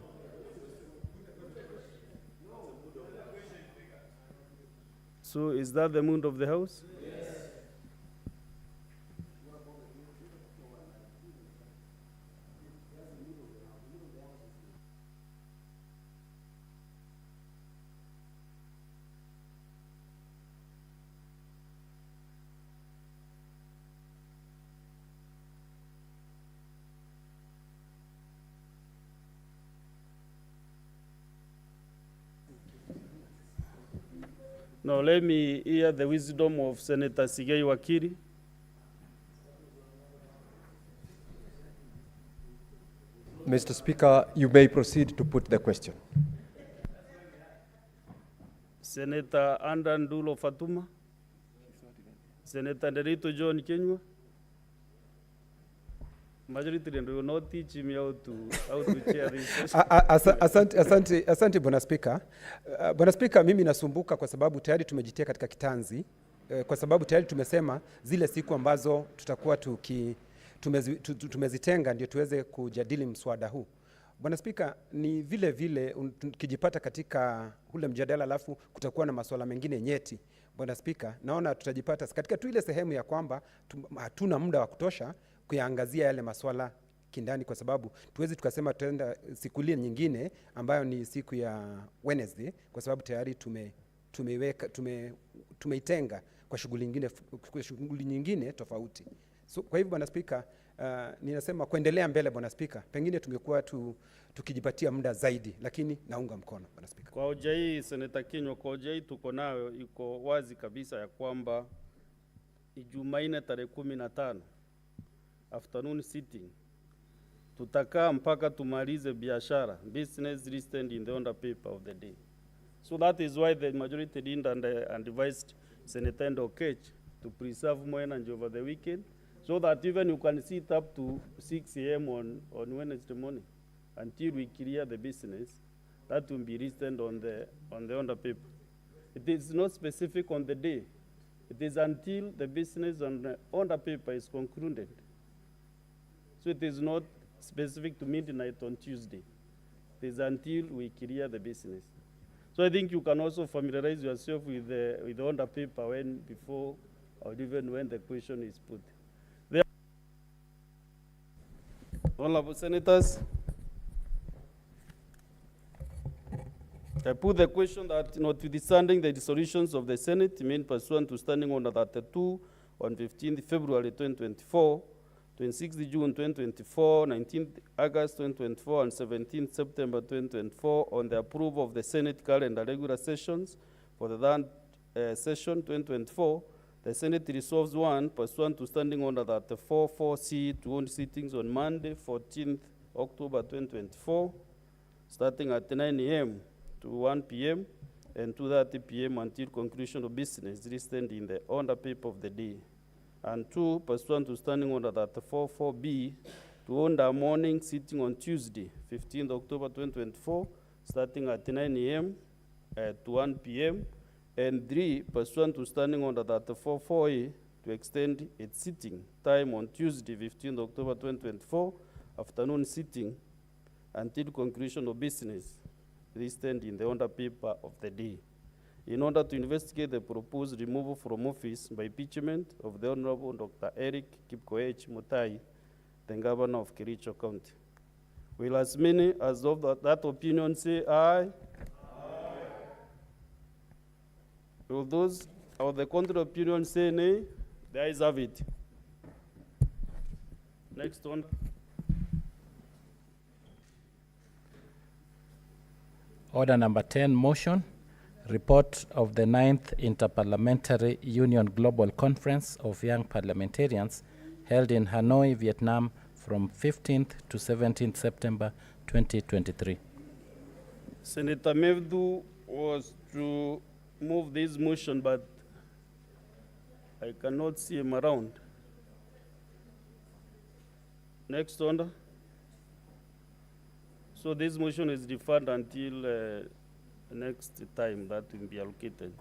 So is that the mood of the House? Yes. Now let me hear the wisdom of Senator Sigei Wakiri. Mr. Speaker, you may proceed to put the question. Senator Andan Dulo Fatuma. Senator Derito John Kenywa. Majority leader will not teach him how to chair this session. Asante Bwana Spika. Bwana Spika, mimi nasumbuka kwa sababu tayari tumejitia katika kitanzi, kwa sababu tayari tumesema zile siku ambazo tutakuwa tumezitenga ndio tuweze kujadili mswada huu. Bwana Spika, ni vile tukijipata katika ule mjadala alafu kutakuwa na masuala mengine nyeti. Bwana Spika, naona tutajipata katika tu ile sehemu ya kwamba hatuna muda wa kutosha kuyaangazia yale masuala kindani, kwa sababu tuwezi tukasema tutaenda siku ile nyingine ambayo ni siku ya Wednesday, kwa sababu tayari tumeitenga kwa shughuli nyingine tofauti. So, kwa hivyo Bwana Spika, ninasema kuendelea mbele Bwana Spika, pengine tumekuwa tukijipatia muda zaidi, lakini naunga mkono Bwana Spika. Kwa hoja hii Seneta Kinywa, kwa hoja hii tuko nayo, iko wazi kabisa ya kwamba Jumanne tarehe 15 afternoon sitting tutakaa mpaka tumalize biashara, business listed in the order paper of the day. So that is why the majority leader and Vice Senator Okech to preserve more energy over the weekend, so that even you can sit up to 6 a.m. on Wednesday morning until we clear the business that will be listed on the order paper. It is not specific on the day. It is until the business on the order paper is concluded. So it is not specific to midnight on Tuesday. It is until we clear the business. So I think you can also familiarize yourself with the order paper before or even when the question is put. Honorable Senators, I put the question that notwithstanding the resolutions of the Senate made pursuant to Standing Order 32 on 15th February 2024, 26th June 2024, 19th August 2024, and 17th September 2024 on the approval of the Senate calendar regular sessions for the third session 2024, the Senate resolves one, pursuant to Standing Order 34-4C, to hold sittings on Monday, 14th October 2024, starting at 9 a.m. to 1 p.m. and 2:30 p.m. until conclusion of business listed in the order paper of the day. And two, pursuant to Standing Order 34-4B, to hold a morning sitting on Tuesday, 15th October 2024, starting at 9 a.m. to 1 p.m. And three, pursuant to Standing Order 34-4A, to extend its sitting time on Tuesday, 15th October 2024, afternoon sitting until conclusion of business listed in the order paper of the day, in order to investigate the proposed removal from office by impeachment of the Honorable Dr. Eric Gachagua'S Mutai, the Governor of Kericho County. Will as many as of that opinion say aye? Aye. Will those of the contrary opinion say nay? The ayes have it. Next one. Order number 10, motion. Report of the 9th Interparliamentary Union Global Conference of Young Parliamentarians held in Hanoi, Vietnam from 15th to 17th September 2023. Senator Mevdu was to move this motion, but I cannot see him around. Next order. So this motion is deferred until next time that will be allocated.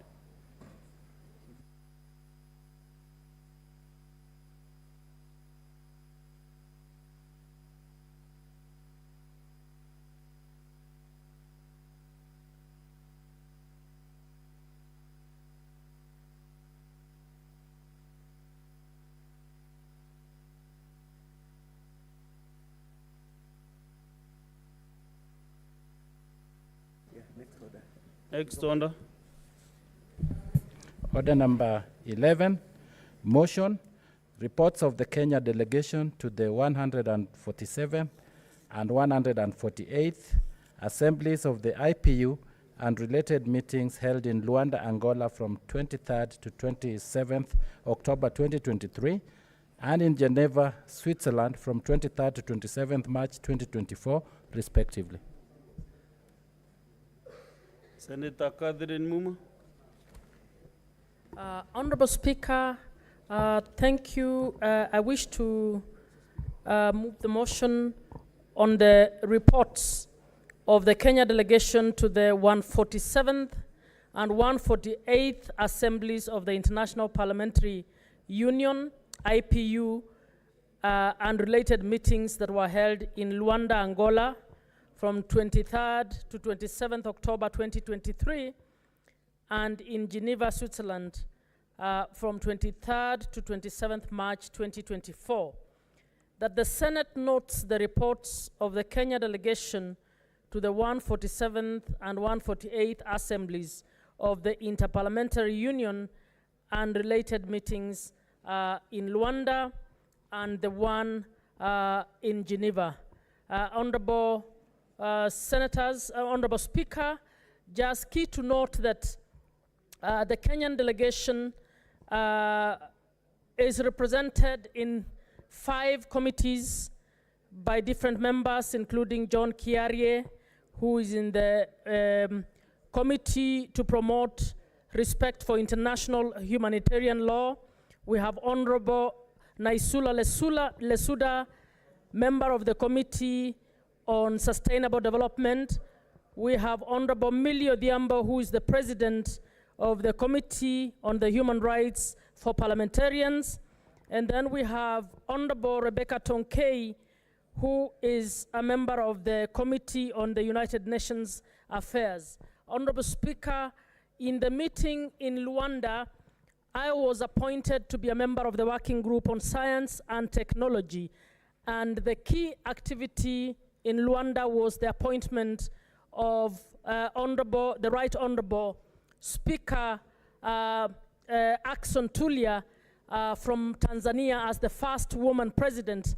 Next order. Order number 11, motion. Reports of the Kenya delegation to the 147th and 148th assemblies of the IPU and related meetings held in Luanda, Angola from 23rd to 27th October 2023, and in Geneva, Switzerland from 23rd to 27th March 2024, respectively. Senator Catherine Muma. Honorable Speaker, thank you. I wish to move the motion on the reports of the Kenya delegation to the 147th and 148th assemblies of the International Parliamentary Union, IPU, and related meetings that were held in Luanda, Angola, from 23rd to 27th October 2023, and in Geneva, Switzerland, from 23rd to 27th March 2024. That the Senate notes the reports of the Kenya delegation to the 147th and 148th assemblies of the Interparliamentary Union and related meetings in Luanda and the one in Geneva. Honorable Senators, Honorable Speaker, just key to note that the Kenyan delegation is represented in 5 committees by different members, including John Kiarie, who is in the Committee to Promote Respect for International Humanitarian Law. We have Honorable Naisula Lesuda, member of the Committee on Sustainable Development. We have Honorable Millie Odhiambo, who is the President of the Committee on the Human Rights for Parliamentarians. And then we have Honorable Rebecca Tonkei, who is a member of the Committee on the United Nations Affairs. Honorable Speaker, in the meeting in Luanda, I was appointed to be a member of the Working Group on Science and Technology. And the key activity in Luanda was the appointment of the Right Honorable Speaker Ackson Tulia from Tanzania as the first woman president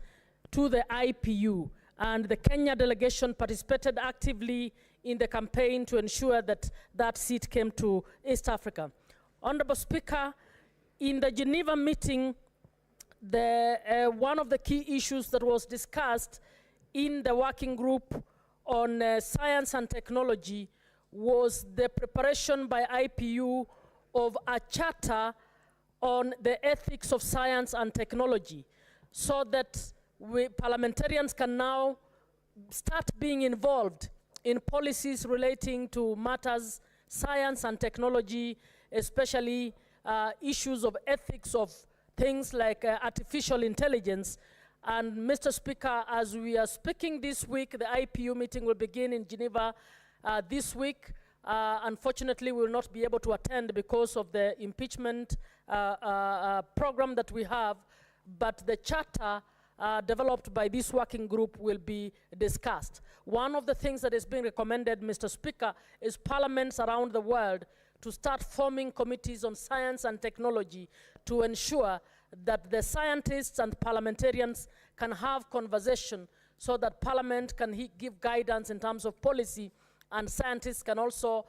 to the IPU. And the Kenya delegation participated actively in the campaign to ensure that that seat came to East Africa. Honorable Speaker, in the Geneva meeting, one of the key issues that was discussed in the working group on science and technology was the preparation by IPU of a charter on the ethics of science and technology, so that parliamentarians can now start being involved in policies relating to matters, science and technology, especially issues of ethics of things like artificial intelligence. And Mr. Speaker, as we are speaking this week, the IPU meeting will begin in Geneva this week. Unfortunately, we will not be able to attend because of the impeachment program that we have, but the charter developed by this working group will be discussed. One of the things that is being recommended, Mr. Speaker, is parliaments around the world to start forming committees on science and technology to ensure that the scientists and parliamentarians can have conversation so that parliament can give guidance in terms of policy, and scientists can also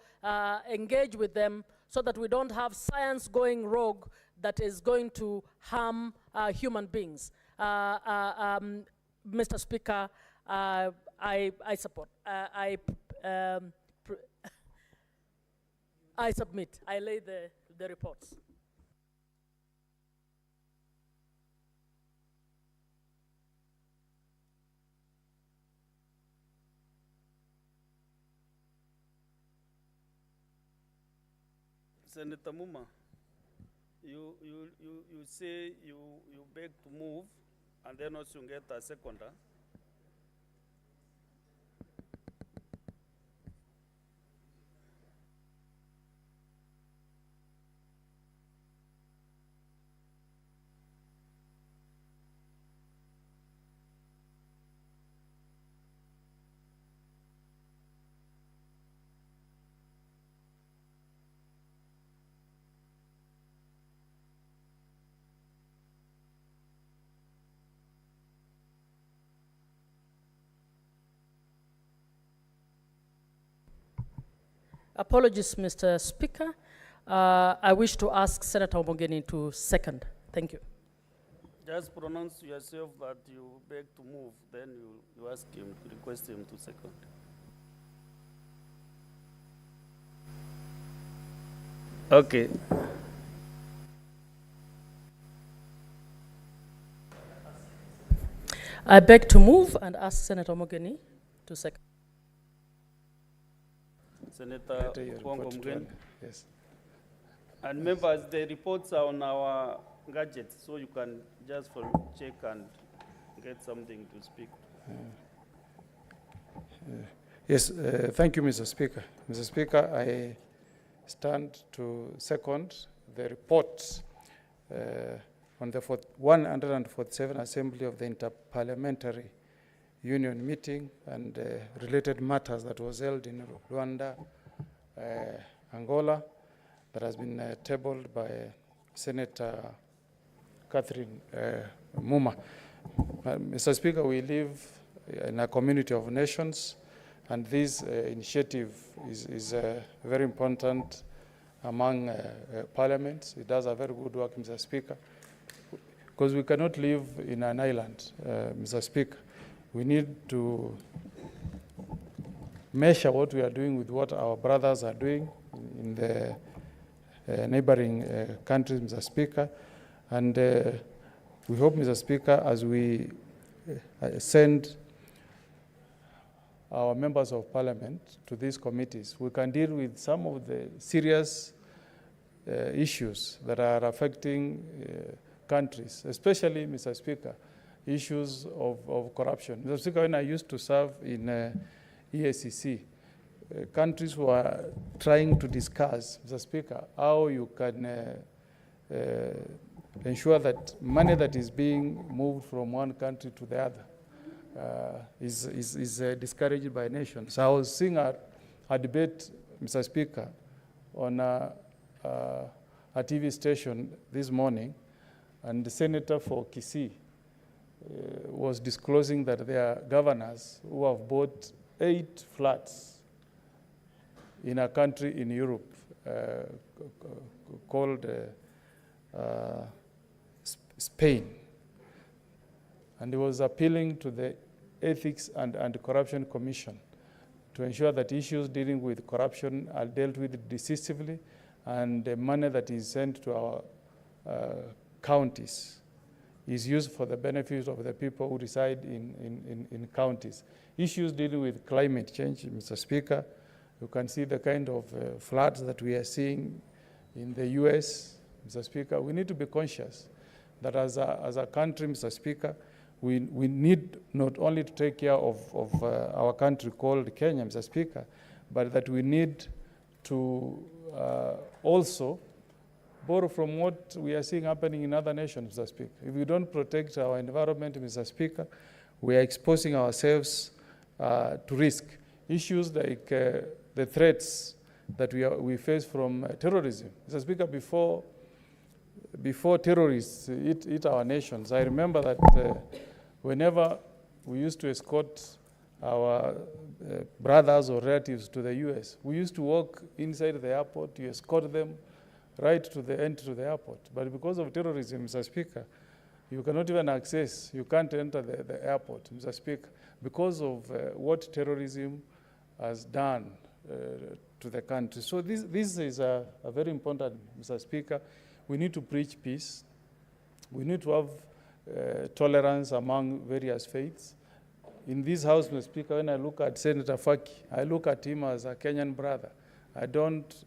engage with them so that we don't have science going rogue that is going to harm human beings. Mr. Speaker, I support. I submit. I lay the reports. Senator Muma, you say you beg to move, and then also you get a seconder. Apologies, Mr. Speaker. I wish to ask Senator Omogeni to second. Thank you. Just pronounce yourself that you beg to move, then you ask him, request him to second. Okay. I beg to move and ask Senator Mogeni to second. Senator Later your Kwango report to Mgeni. one. Yes. And members, the reports are on our gadgets, so you can just check and get something to speak. Yes, thank you, Mr. Speaker. Mr. Speaker, I stand to second the report on the 147 Assembly of the Interparliamentary Union meeting and related matters that was held in Rwanda, Angola, that has been tabled by Senator Catherine Muma. Mr. Speaker, we live in a community of nations, and this initiative is very important among parliaments. It does a very good work, Mr. Speaker, because we cannot live in an island, Mr. Speaker. We need to measure what we are doing with what our brothers are doing in the neighboring countries, Mr. Speaker. And we hope, Mr. Speaker, as we send our members of parliament to these committees, we can deal with some of the serious issues that are affecting countries, especially, Mr. Speaker, issues of corruption. Mr. Speaker, when I used to serve in EACC, countries were trying to discuss, Mr. Speaker, how you can ensure that money that is being moved from one country to the other is discouraged by nations. I was seeing a debate, Mr. Speaker, on a TV station this morning, and the senator for Kisii was disclosing that there are governors who have bought 8 flats in a country in Europe called Spain. And he was appealing to the Ethics and Anti-Corruption Commission to ensure that issues dealing with corruption are dealt with decisively, and the money that is sent to our counties is used for the benefit of the people who reside in counties. Issues dealing with climate change, Mr. Speaker, you can see the kind of floods that we are seeing in the US, Mr. Speaker. We need to be conscious that as a country, Mr. Speaker, we need not only to take care of our country called Kenya, Mr. Speaker, but that we need to also borrow from what we are seeing happening in other nations, Mr. Speaker. If we don't protect our environment, Mr. Speaker, we are exposing ourselves to risk. Issues like the threats that we face from terrorism. Mr. Speaker, before terrorists hit our nations, I remember that whenever we used to escort our brothers or relatives to the US, we used to walk inside the airport to escort them right to the entry to the airport. But because of terrorism, Mr. Speaker, you cannot even access, you can't enter the airport, Mr. Speaker, because of what terrorism has done to the country. So this is a very important, Mr. Speaker. We need to preach peace. We need to have tolerance among various faiths. In this house, Mr. Speaker, when I look at Senator Faki, I look at him as a Kenyan brother. I don't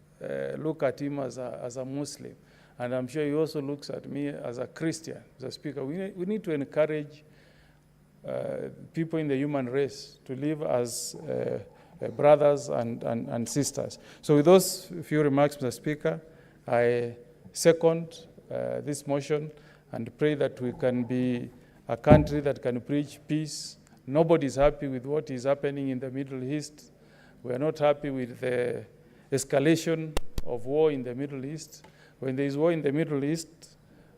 look at him as a Muslim. And I'm sure he also looks at me as a Christian, Mr. Speaker. We need to encourage people in the human race to live as brothers and sisters. So with those few remarks, Mr. Speaker, I second this motion and pray that we can be a country that can preach peace. Nobody's happy with what is happening in the Middle East. We are not happy with the escalation of war in the Middle East. When there is war in the Middle East,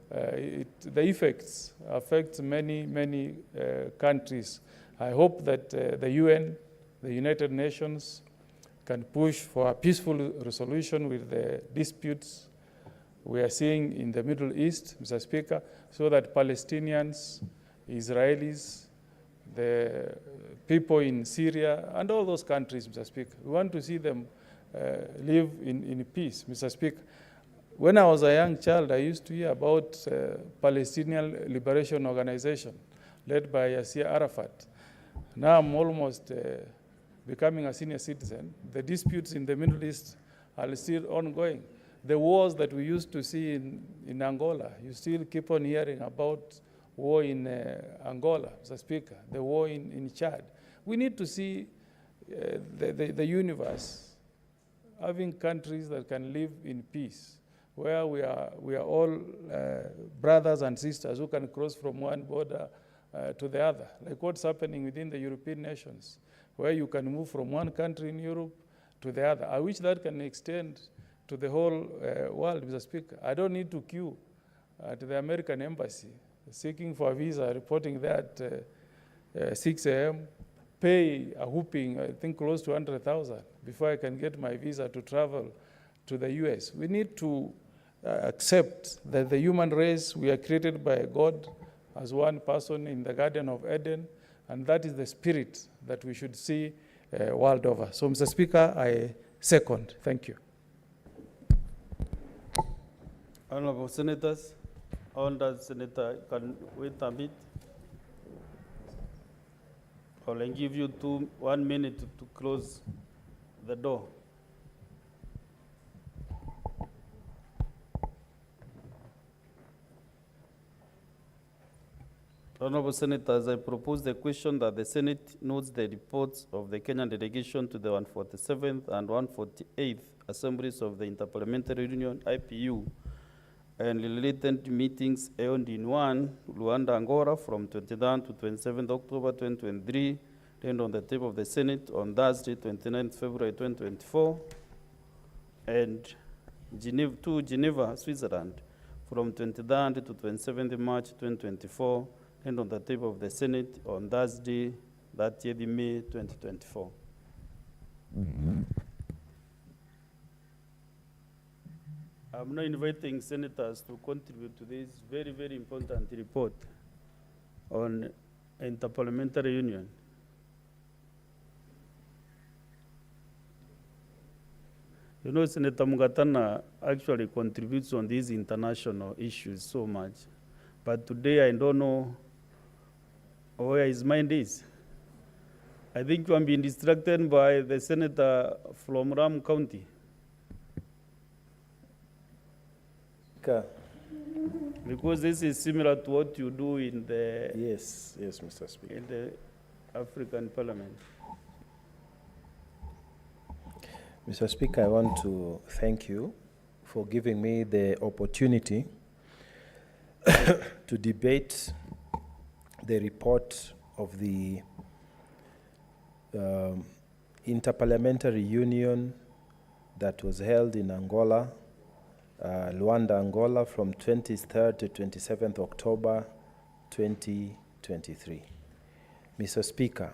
the effects affect many countries. I hope that the UN, the United Nations, can push for a peaceful resolution with the disputes we are seeing in the Middle East, Mr. Speaker, so that Palestinians, Israelis, the people in Syria, and all those countries, Mr. Speaker, we want to see them live in peace, Mr. Speaker. When I was a young child, I used to hear about Palestinian Liberation Organization led by Yasser Arafat. Now I'm almost becoming a senior citizen. The disputes in the Middle East are still ongoing. The wars that we used to see in Angola, you still keep on hearing about war in Angola, Mr. Speaker, the war in Chad. We need to see the universe having countries that can live in peace, where we are all brothers and sisters who can cross from one border to the other, like what's happening within the European nations, where you can move from one country in Europe to the other. I wish that can extend to the whole world, Mr. Speaker. I don't need to queue to the American embassy seeking for a visa, reporting that 6 a.m., pay a whooping, I think close to 100,000 before I can get my visa to travel to the US. We need to accept that the human race, we are created by God as one person in the Garden of Eden, and that is the spirit that we should see world over. So, Mr. Speaker, I second. Thank you. Honorable Senators, Honourable Senator, can wait a bit. I'll give you 1 minute to close the door. Honourable Senators, I propose the question that the Senate notes the reports of the Kenyan delegation to the 147th and 148th Assemblies of the Interparliamentary Union, IPU, and related meetings held in Luanda, Angola, from 23rd to 27th October 2023, and on the table of the Senate on Thursday, 29th February 2024, and Geneva, Switzerland, from 23rd to 27th March 2024, and on the table of the Senate on Thursday, 30th May 2024. I'm now inviting senators to contribute to this very, very important report on interparliamentary union. You know, Senator Mugatana actually contributes on these international issues so much, but today I don't know where his mind is. I think I'm being distracted by the senator from Ram County. Because this is similar to what you do in the Yes, Mr. Speaker. in the African Parliament. Mr. Speaker, I want to thank you for giving me the opportunity to debate the report of the Interparliamentary Union that was held in Angola, Luanda, Angola, from 23rd to 27th October 2023. Mr. Speaker,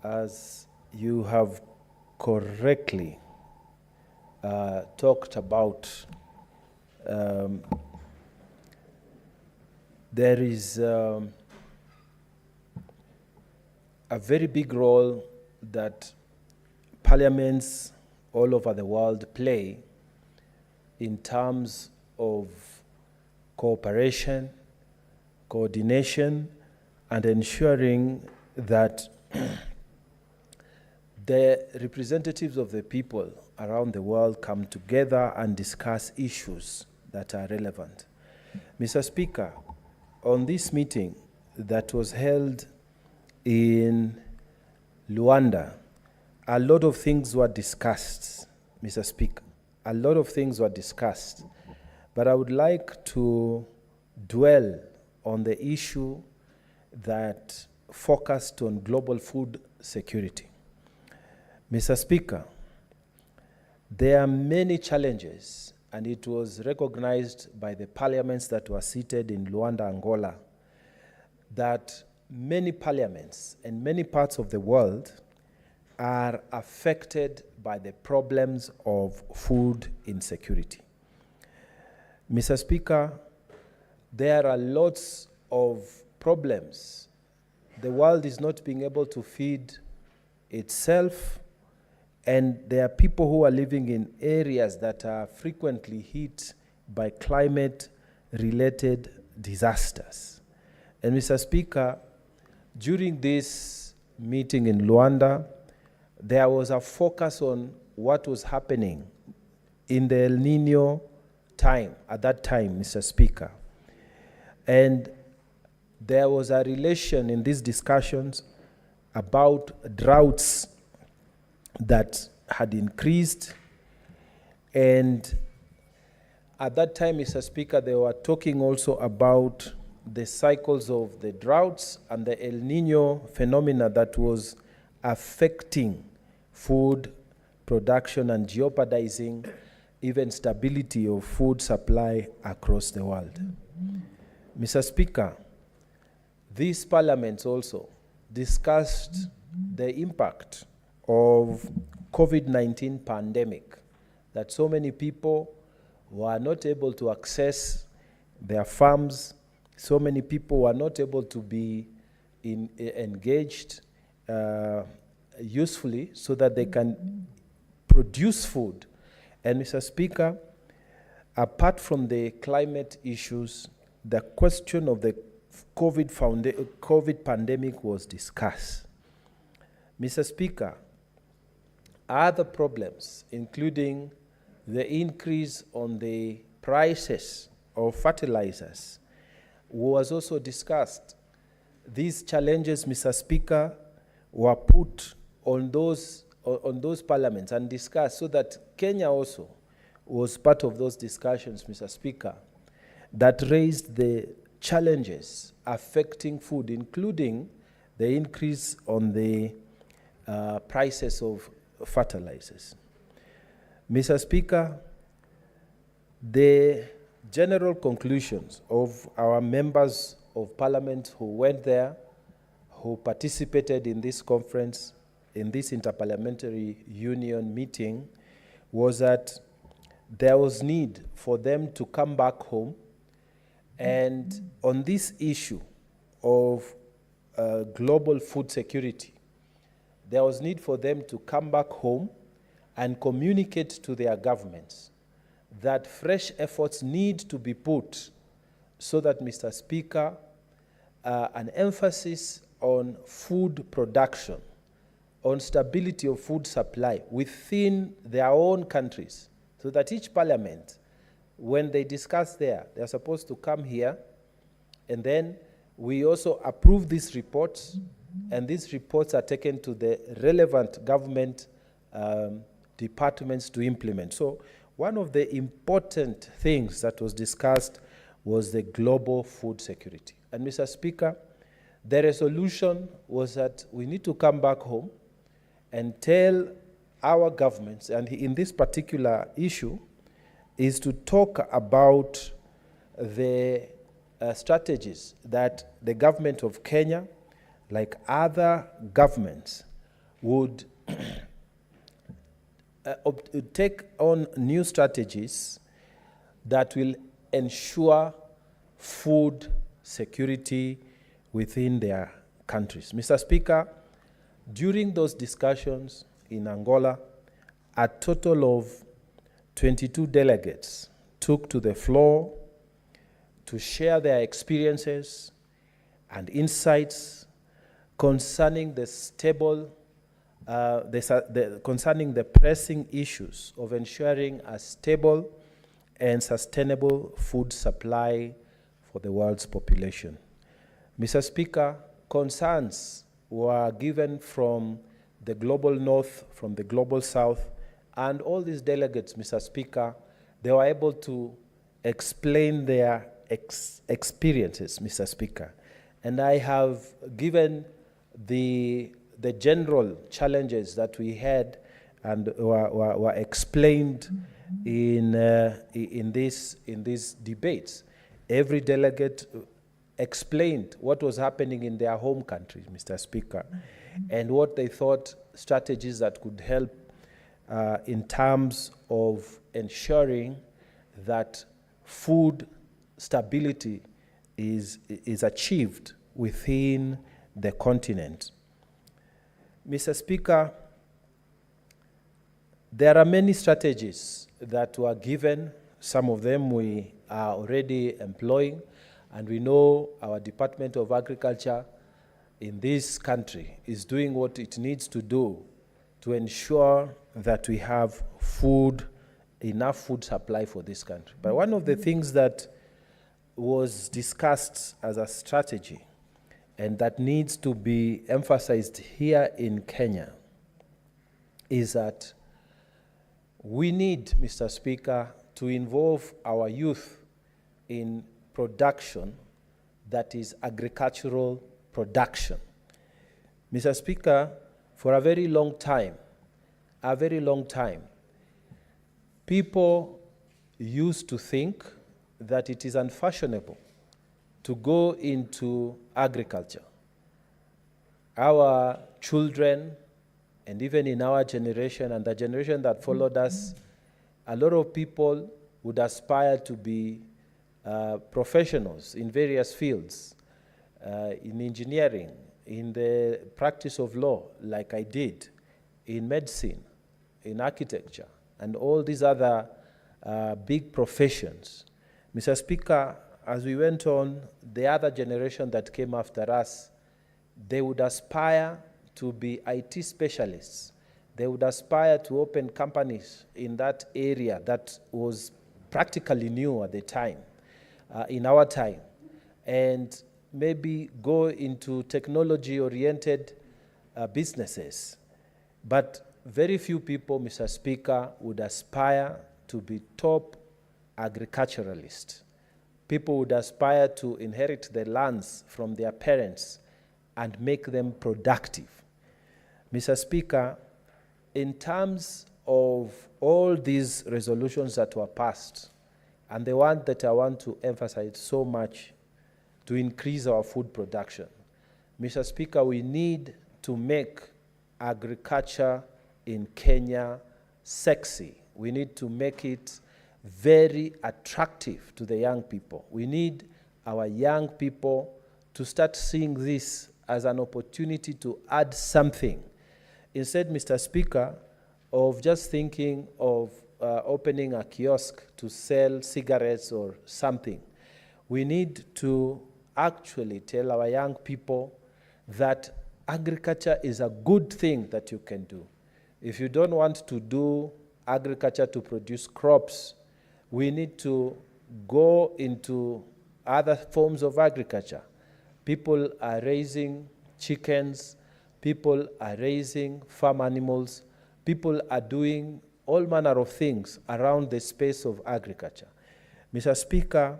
as you have correctly talked about, there is a very big role that parliaments all over the world play in terms of cooperation, coordination, and ensuring that the representatives of the people around the world come together and discuss issues that are relevant. Mr. Speaker, on this meeting that was held in Luanda, a lot of things were discussed, Mr. Speaker. A lot of things were discussed, but I would like to dwell on the issue that focused on global food security. Mr. Speaker, there are many challenges, and it was recognized by the parliaments that were seated in Luanda, Angola, that many parliaments in many parts of the world are affected by the problems of food insecurity. Mr. Speaker, there are lots of problems. The world is not being able to feed itself, and there are people who are living in areas that are frequently hit by climate-related disasters. And Mr. Speaker, during this meeting in Luanda, there was a focus on what was happening in the El Nino time, at that time, Mr. Speaker. And there was a relation in these discussions about droughts that had increased. And at that time, Mr. Speaker, they were talking also about the cycles of the droughts and the El Nino phenomena that was affecting food production and jeopardizing even stability of food supply across the world. Mr. Speaker, these parliaments also discussed the impact of COVID-19 pandemic, that so many people were not able to access their farms, so many people were not able to be engaged usefully so that they can produce food. And Mr. Speaker, apart from the climate issues, the question of the COVID pandemic was discussed. Mr. Speaker, other problems, including the increase on the prices of fertilizers, was also discussed. These challenges, Mr. Speaker, were put on those parliaments and discussed, so that Kenya also was part of those discussions, Mr. Speaker, that raised the challenges affecting food, including the increase on the prices of fertilizers. Mr. Speaker, the general conclusions of our members of parliament who went there, who participated in this conference, in this interparliamentary union meeting, was that there was need for them to come back home, and on this issue of global food security, there was need for them to come back home and communicate to their governments that fresh efforts need to be put so that, Mr. Speaker, an emphasis on food production, on stability of food supply within their own countries, so that each parliament, when they discuss there, they're supposed to come here, and then we also approve these reports, and these reports are taken to the relevant government departments to implement. So one of the important things that was discussed was the global food security. And Mr. Speaker, the resolution was that we need to come back home and tell our governments, and in this particular issue, is to talk about the strategies that the government of Kenya, like other governments, would take on new strategies that will ensure food security within their countries. Mr. Speaker, during those discussions in Angola, a total of 22 delegates took to the floor to share their experiences and insights concerning the concerning the pressing issues of ensuring a stable and sustainable food supply for the world's population. Mr. Speaker, concerns were given from the global north, from the global south, and all these delegates, Mr. Speaker, they were able to explain their experiences, Mr. Speaker. And I have given the general challenges that we had and were explained in these debates. Every delegate explained what was happening in their home countries, Mr. Speaker, and what they thought strategies that could help in terms of ensuring that food stability is achieved within the continent. Mr. Speaker, there are many strategies that were given. Some of them we are already employing, And we know our Department of Agriculture in this country is doing what it needs to do to ensure that we have food, enough food supply for this country. But one of the things that was discussed as a strategy and that needs to be emphasized here in Kenya is that we need, Mr. Speaker, to involve our youth in production that is agricultural production. Mr. Speaker, for a very long time, people used to think that it is unfashionable to go into agriculture. Our children, and even in our generation and the generation that followed us, a lot of people would aspire to be professionals in various fields, in engineering, in the practice of law, like I did, in medicine, in architecture, and all these other big professions. Mr. Speaker, as we went on, the other generation that came after us, they would aspire to be IT specialists. They would aspire to open companies in that area that was practically new at the time, in our time, and maybe go into technology-oriented businesses. But very few people, Mr. Speaker, would aspire to be top agriculturalists. People would aspire to inherit the lands from their parents and make them productive. Mr. Speaker, in terms of all these resolutions that were passed, and the one that I want to emphasize so much to increase our food production, Mr. Speaker, we need to make agriculture in Kenya sexy. We need to make it very attractive to the young people. We need our young people to start seeing this as an opportunity to add something. Instead, Mr. Speaker, of just thinking of opening a kiosk to sell cigarettes or something, we need to actually tell our young people that agriculture is a good thing that you can do. If you don't want to do agriculture to produce crops, we need to go into other forms of agriculture. People are raising chickens, people are raising farm animals, people are doing all manner of things around the space of agriculture. Mr. Speaker,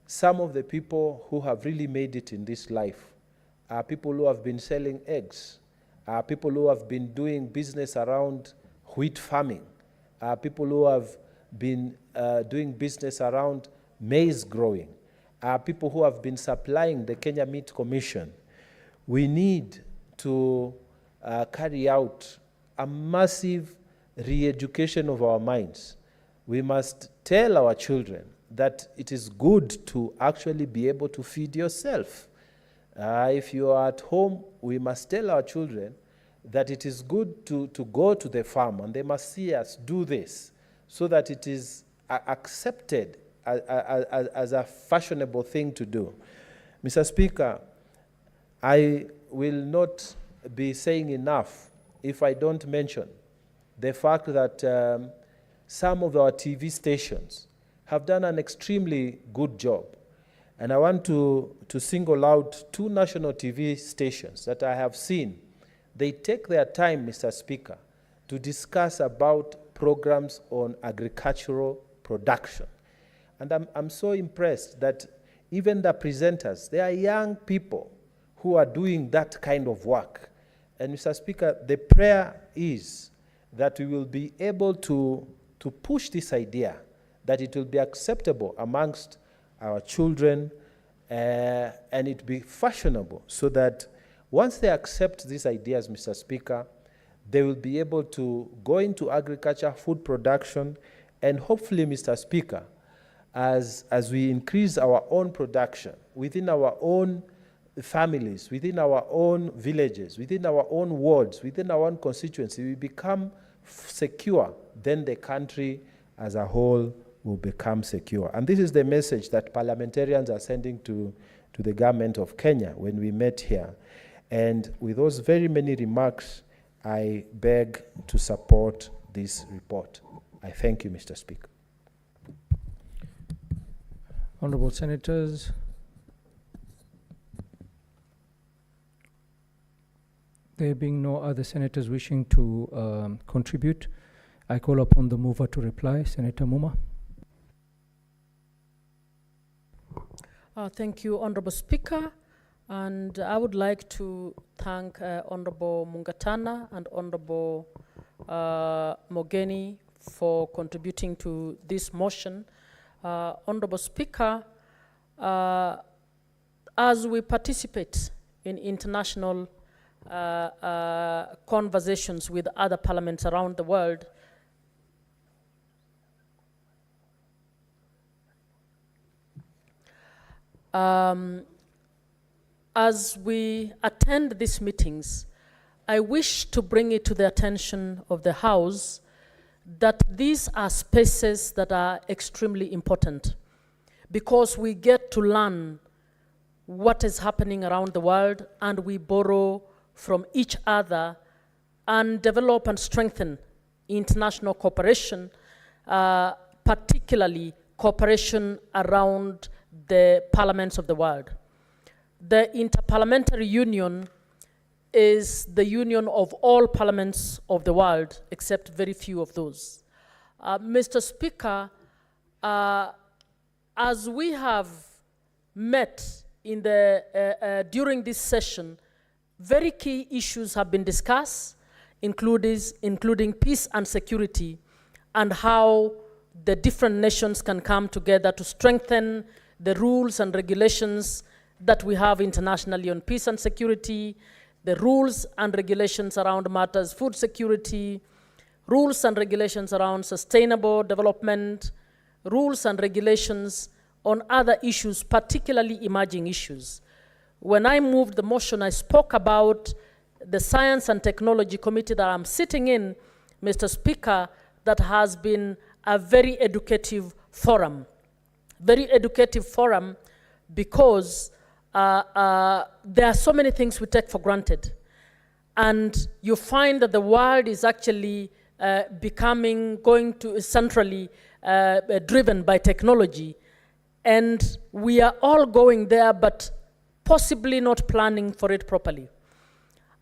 some of the people who have really made it in this life are people who have been selling eggs, are people who have been doing business around wheat farming, are people who have been doing business around maize growing, are people who have been supplying the Kenya Meat Commission. We need to carry out a massive re-education of our minds. We must tell our children that it is good to actually be able to feed yourself. If you are at home, we must tell our children that it is good to go to the farm, and they must see us do this so that it is accepted as a fashionable thing to do. Mr. Speaker, I will not be saying enough if I don't mention the fact that some of our TV stations have done an extremely good job. And I want to single out two national TV stations that I have seen. They take their time, Mr. Speaker, to discuss about programs on agricultural production. And I'm so impressed that even the presenters, they are young people who are doing that kind of work. And Mr. Speaker, the prayer is that we will be able to push this idea, that it will be acceptable amongst our children, and it be fashionable, so that once they accept these ideas, Mr. Speaker, they will be able to go into agriculture, food production, and hopefully, Mr. Speaker, as we increase our own production within our own families, within our own villages, within our own wards, within our own constituency, we become secure, then the country as a whole will become secure. And this is the message that parliamentarians are sending to the government of Kenya when we met here. And with those very many remarks, I beg to support this report. I thank you, Mr. Speaker. Honorable Senators, there being no other senators wishing to contribute, I call upon the mover to reply. Senator Muma. Thank you, Honorable Speaker. And I would like to thank Honorable Mungatana and Honorable Mogeni for contributing to this motion. Honorable Speaker, as we participate in international conversations with other parliaments around the world, as we attend these meetings, I wish to bring it to the attention of the House that these are spaces that are extremely important because we get to learn what is happening around the world and we borrow from each other and develop and strengthen international cooperation, particularly cooperation around the parliaments of the world. The Interparliamentary Union is the union of all parliaments of the world, except very few of those. Mr. Speaker, as we have met in during this session, very key issues have been discussed, including peace and security, and how the different nations can come together to strengthen the rules and regulations that we have internationally on peace and security, the rules and regulations around matters food security, rules and regulations around sustainable development, rules and regulations on other issues, particularly emerging issues. When I moved the motion, I spoke about the Science and Technology Committee that I'm sitting in, Mr. Speaker, that has been a very educative forum. Very educative forum because there are so many things we take for granted. And you find that the world is actually going to centrally driven by technology. And we are all going there, but possibly not planning for it properly.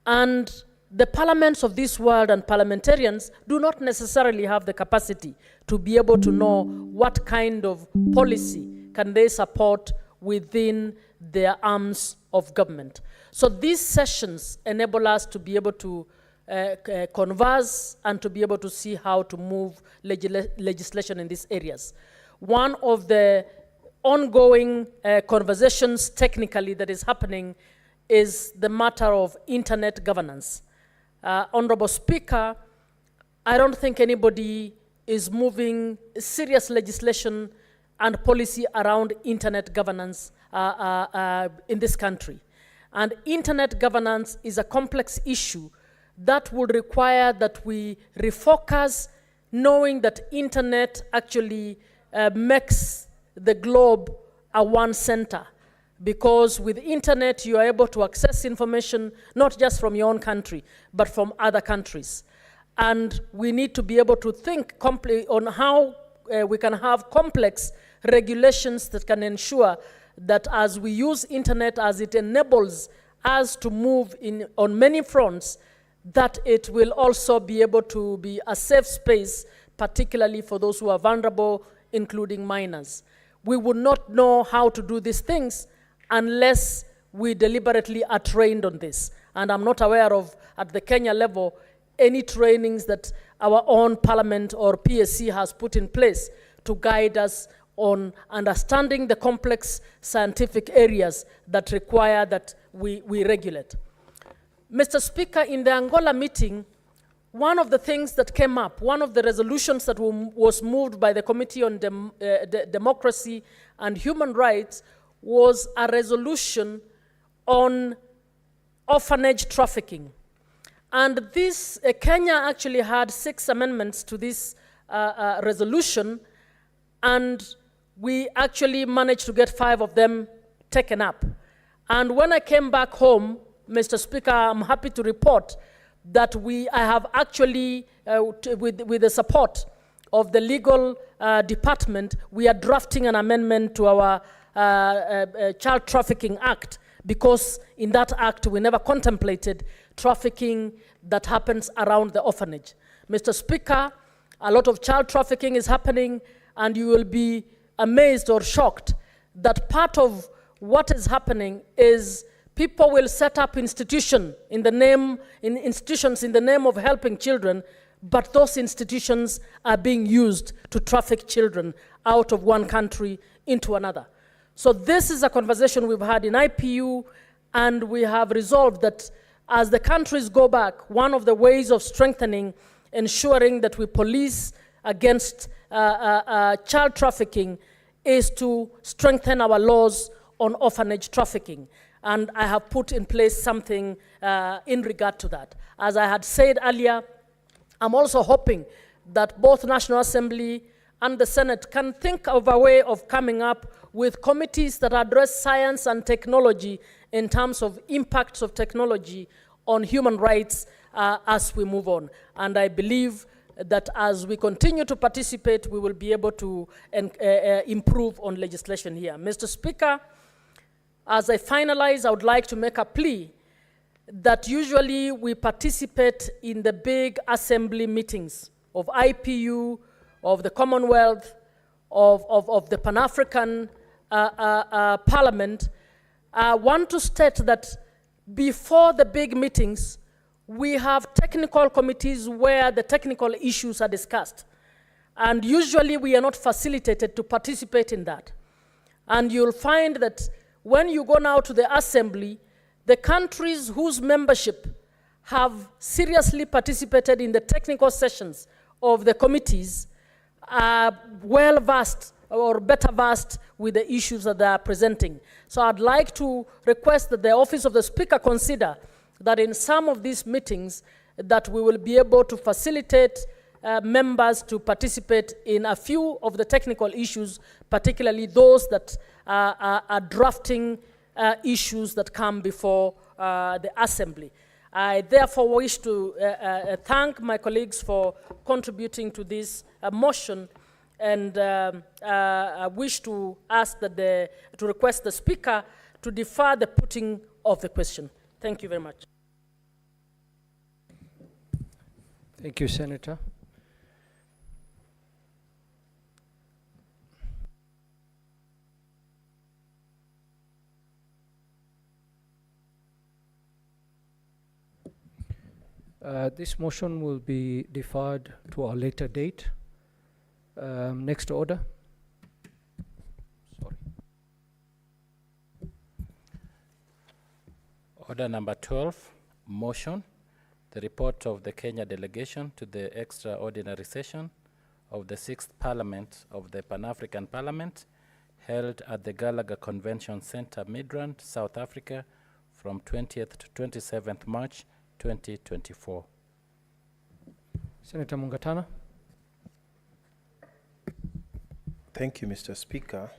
And the parliaments of this world and parliamentarians do not necessarily have the capacity to be able to know what kind of policy can they support within their arms of government. So these sessions enable us to be able to converse and to be able to see how to move legislation in these areas. One of the ongoing conversations technically that is happening is the matter of internet governance. Honorable Speaker, I don't think anybody is moving serious legislation and policy around internet governance in this country. And internet governance is a complex issue that would require that we refocus, knowing that internet actually makes the globe a one center. Because with internet, you are able to access information, not just from your own country, but from other countries. And we need to be able to think on how we can have complex regulations that can ensure that as we use internet, as it enables us to move on many fronts, that it will also be able to be a safe space, particularly for those who are vulnerable, including minors. We would not know how to do these things unless we deliberately are trained on this. And I'm not aware of, at the Kenya level, any trainings that our own parliament or PSC has put in place to guide us on understanding the complex scientific areas that require that we regulate. Mr. Speaker, in the Angola meeting, one of the things that came up, one of the resolutions that was moved by the Committee on Democracy and Human Rights was a resolution on orphanage trafficking. And this, Kenya actually had 6 amendments to this resolution, and we actually managed to get 5 of them taken up. And when I came back home, Mr. Speaker, I'm happy to report that I have actually, with the support of the legal department, we are drafting an amendment to our Child Trafficking Act, because in that act we never contemplated trafficking that happens around the orphanage. Mr. Speaker, a lot of child trafficking is happening, and you will be amazed or shocked that part of what is happening is people will set up institutions in the name of helping children, but those institutions are being used to traffic children out of one country into another. So this is a conversation we've had in IPU, and we have resolved that as the countries go back, one of the ways of strengthening, ensuring that we police against child trafficking is to strengthen our laws on orphanage trafficking. And I have put in place something in regard to that. As I had said earlier, I'm also hoping that both National Assembly and the Senate can think of a way of coming up with committees that address science and technology in terms of impacts of technology on human rights as we move on. And I believe that as we continue to participate, we will be able to improve on legislation here. Mr. Speaker, as I finalize, I would like to make a plea that usually we participate in the big assembly meetings of IPU, of the Commonwealth, of the Pan-African Parliament. I want to state that before the big meetings, we have technical committees where the technical issues are discussed. And usually we are not facilitated to participate in that. And you'll find that when you go now to the assembly, the countries whose membership have seriously participated in the technical sessions of the committees are well versed or better versed with the issues that they are presenting. So I'd like to request that the Office of the Speaker consider that in some of these meetings that we will be able to facilitate members to participate in a few of the technical issues, particularly those that are drafting issues that come before the Assembly. I therefore wish to thank my colleagues for contributing to this motion, and I wish to ask that to request the Speaker to defer the putting of the question. Thank you very much. Thank you, Senator. This motion will be deferred to a later date. Next order. Sorry. Order number 12, motion. The report of the Kenya delegation to the extraordinary session of the 6th Parliament of the Pan-African Parliament held at the Gallagher Convention Center, Midrand, South Africa from 20th to 27th March 2024. Senator Mungatana. Thank you, Mr. Speaker,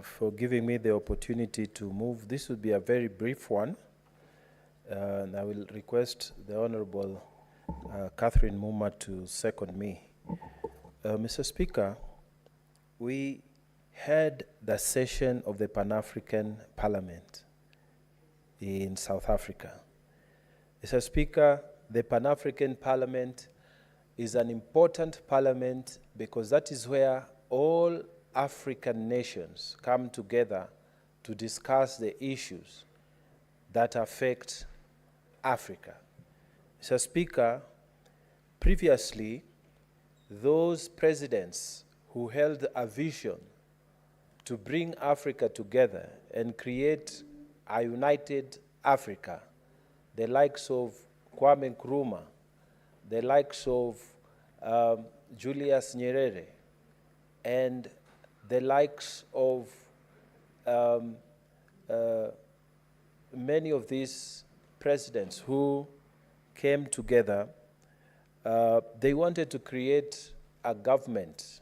for giving me the opportunity to move. This will be a very brief one. And I will request the Honorable Catherine Muma to second me. Mr. Speaker, we had the session of the Pan-African Parliament in South Africa. Mr. Speaker, the Pan-African Parliament is an important parliament because that is where all African nations come together to discuss the issues that affect Africa. Mr. Speaker, previously, those presidents who held a vision to bring Africa together and create a united Africa, the likes of Kwame Nkrumah, the likes of Julius Nyerere, and the likes of many of these presidents who came together, they wanted to create a government,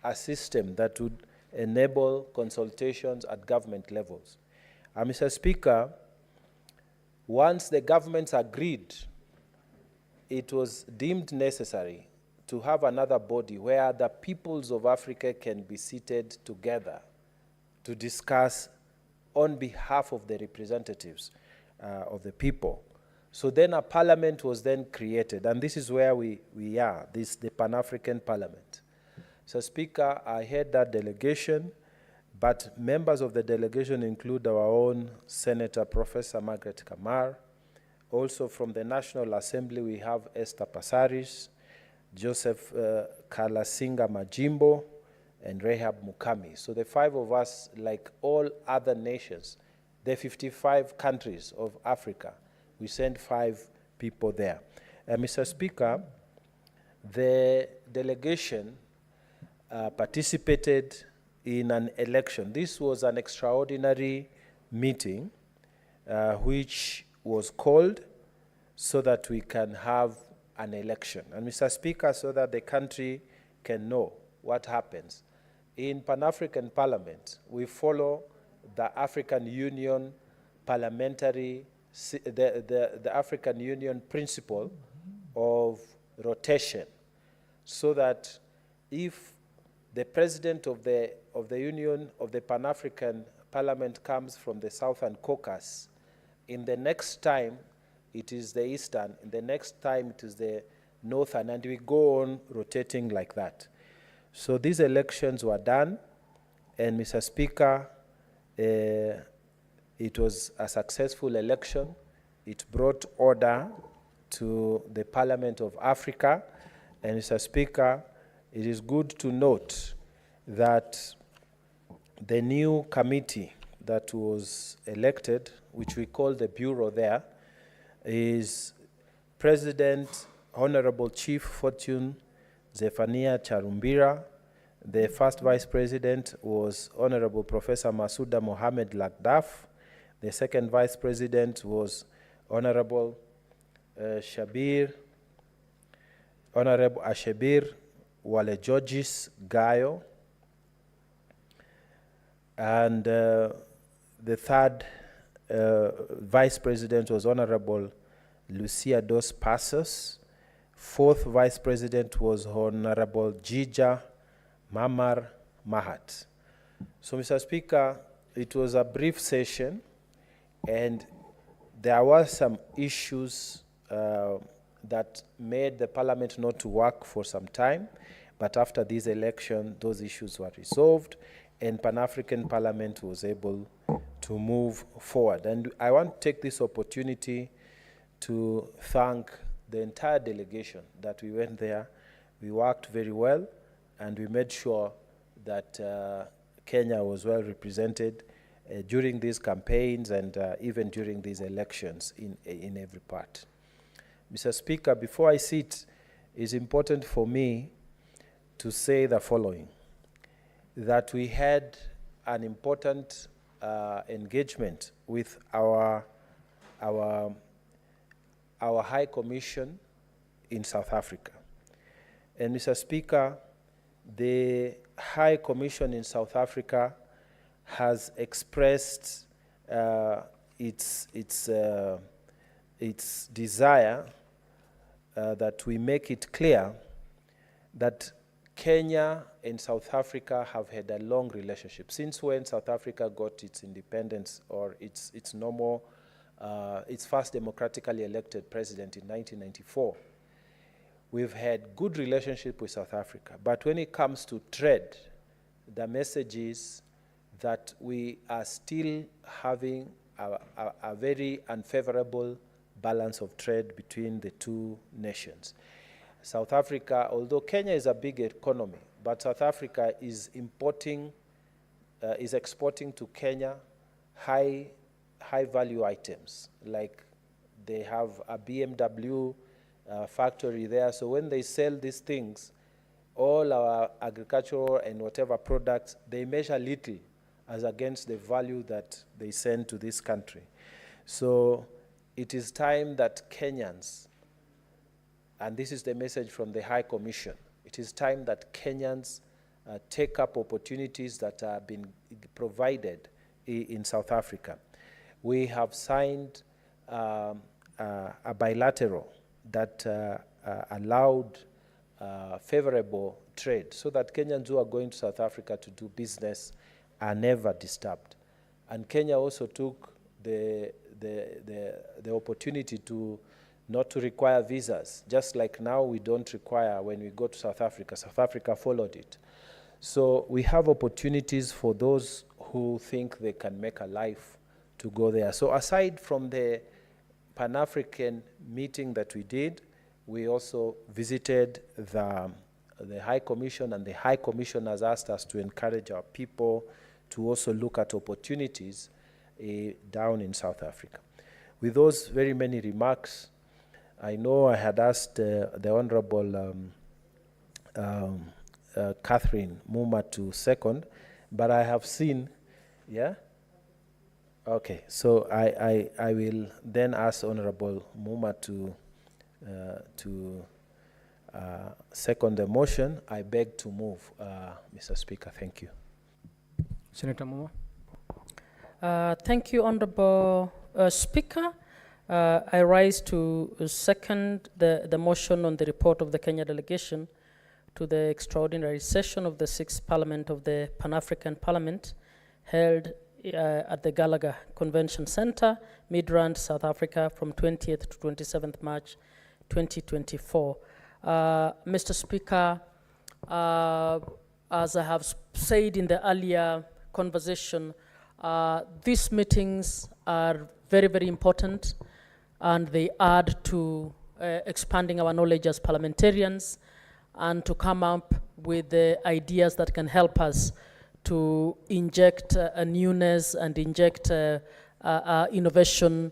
a system that would enable consultations at government levels. Mr. Speaker, once the governments agreed, it was deemed necessary to have another body where the peoples of Africa can be seated together to discuss on behalf of the representatives of the people. So then a parliament was then created, and this is where we are, the Pan-African Parliament. So Speaker, I head that delegation, but members of the delegation include our own Senator Professor Margaret Kamar. Also from the National Assembly, we have Esther Passaris, Joseph Kalasinga Majimbo, and Rehab Mukami. So the 5 of us, like all other nations, the 55 countries of Africa, we sent 5 people there. Mr. Speaker, the delegation participated in an election. This was an extraordinary meeting which was called so that we can have an election. And Mr. Speaker, so that the country can know what happens. In Pan-African Parliament, we follow the African Union parliamentary, the African Union principle of rotation, so that if the president of the Union, of the Pan-African Parliament comes from the Southern Caucasus, in the next time it is the Eastern, in the next time it is the Northern, and we go on rotating like that. So these elections were done, and Mr. Speaker, it was a successful election. It brought order to the Parliament of Africa, and Mr. Speaker, it is good to note that the new committee that was elected, which we call the Bureau there, is President Honorable Chief Fortune Zephania Charumbira. The first Vice President was Honorable Professor Masuda Mohamed Lakdaf. The second Vice President was Honorable Ashabir Wale Georges Gayo. And the third Vice President was Honorable Lucia Dos Passos. Fourth Vice President was Honorable Jija Mamar Mahat. So, Mr. Speaker, it was a brief session, and there were some issues that made the Parliament not to work for some time, but after this election, those issues were resolved, and Pan-African Parliament was able to move forward. And I want to take this opportunity to thank the entire delegation that we went there. We worked very well, and we made sure that Kenya was well represented during these campaigns and even during these elections in every part. Mr. Speaker, before I sit, it's important for me to say the following, that we had an important engagement with our High Commission in South Africa. And Mr. Speaker, the High Commission in South Africa has expressed its desire that we make it clear that Kenya and South Africa have had a long relationship. Since when South Africa got its independence, or its first democratically elected president in 1994, we've had good relationship with South Africa. But when it comes to trade, the message is that we are still having a very unfavorable balance of trade between the two nations. South Africa, although Kenya is a big economy, but South Africa is exporting to Kenya high value items, like they have a BMW factory there. So when they sell these things, all our agricultural and whatever products, they measure little as against the value that they send to this country. So it is time that Kenyans, and this is the message from the High Commission, it is time that Kenyans take up opportunities that have been provided in South Africa. We have signed a bilateral that allowed favorable trade so that Kenyans who are going to South Africa to do business are never disturbed. And Kenya also took the opportunity to not to require visas, just like now we don't require when we go to South Africa. South Africa followed it. So we have opportunities for those who think they can make a life to go there. So aside from the Pan-African meeting that we did, we also visited the High Commission, and the High Commission has asked us to encourage our people to also look at opportunities down in South Africa. With those very many remarks, I know I had asked the Honorable Catherine Muma to second, but I have seen, yeah? Okay, so I will then ask Honorable Muma to second the motion. I beg to move, Mr. Speaker. Thank you. Senator Muma. Thank you, Honorable Speaker. I rise to second the motion on the report of the Kenya delegation to the extraordinary session of the 6th Parliament of the Pan-African Parliament held at the Gallagher Convention Center, Midrand, South Africa, from 20th to 27th March 2024. Mr. Speaker, as I have said in the earlier conversation, these meetings are very, very important, and they add to expanding our knowledge as parliamentarians and to come up with the ideas that can help us to inject a newness and inject innovation,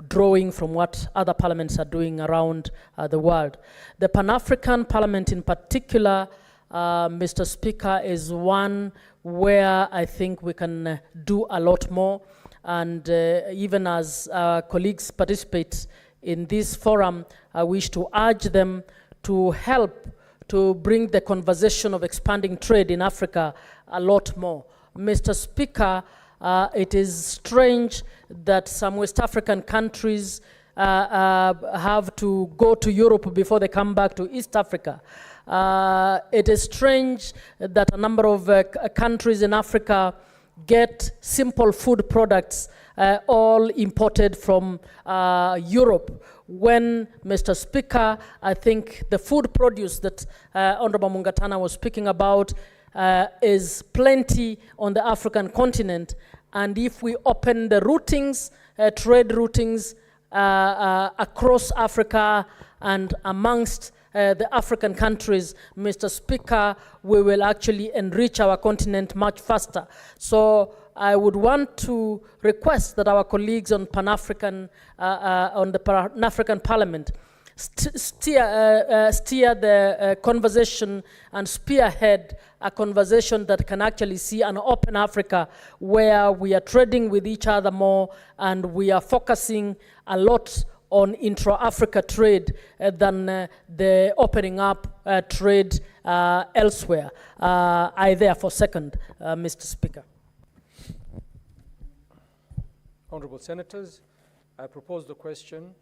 drawing from what other parliaments are doing around the world. The Pan-African Parliament in particular, Mr. Speaker, is one where I think we can do a lot more. And even as colleagues participate in this forum, I wish to urge them to help to bring the conversation of expanding trade in Africa a lot more. Mr. Speaker, it is strange that some West African countries have to go to Europe before they come back to East Africa. It is strange that a number of countries in Africa get simple food products all imported from Europe. When, Mr. Speaker, I think the food produce that Honorable Mungatana was speaking about is plenty on the African continent. And if we open the routings, trade routings across Africa and amongst the African countries, Mr. Speaker, we will actually enrich our continent much faster. So I would want to request that our colleagues on on the Pan-African Parliament steer the conversation and spearhead a conversation that can actually see an open Africa where we are trading with each other more and we are focusing a lot on intra-Africa trade than the opening up trade elsewhere. I therefore second, Mr. Speaker. Honourable Senators, I propose the question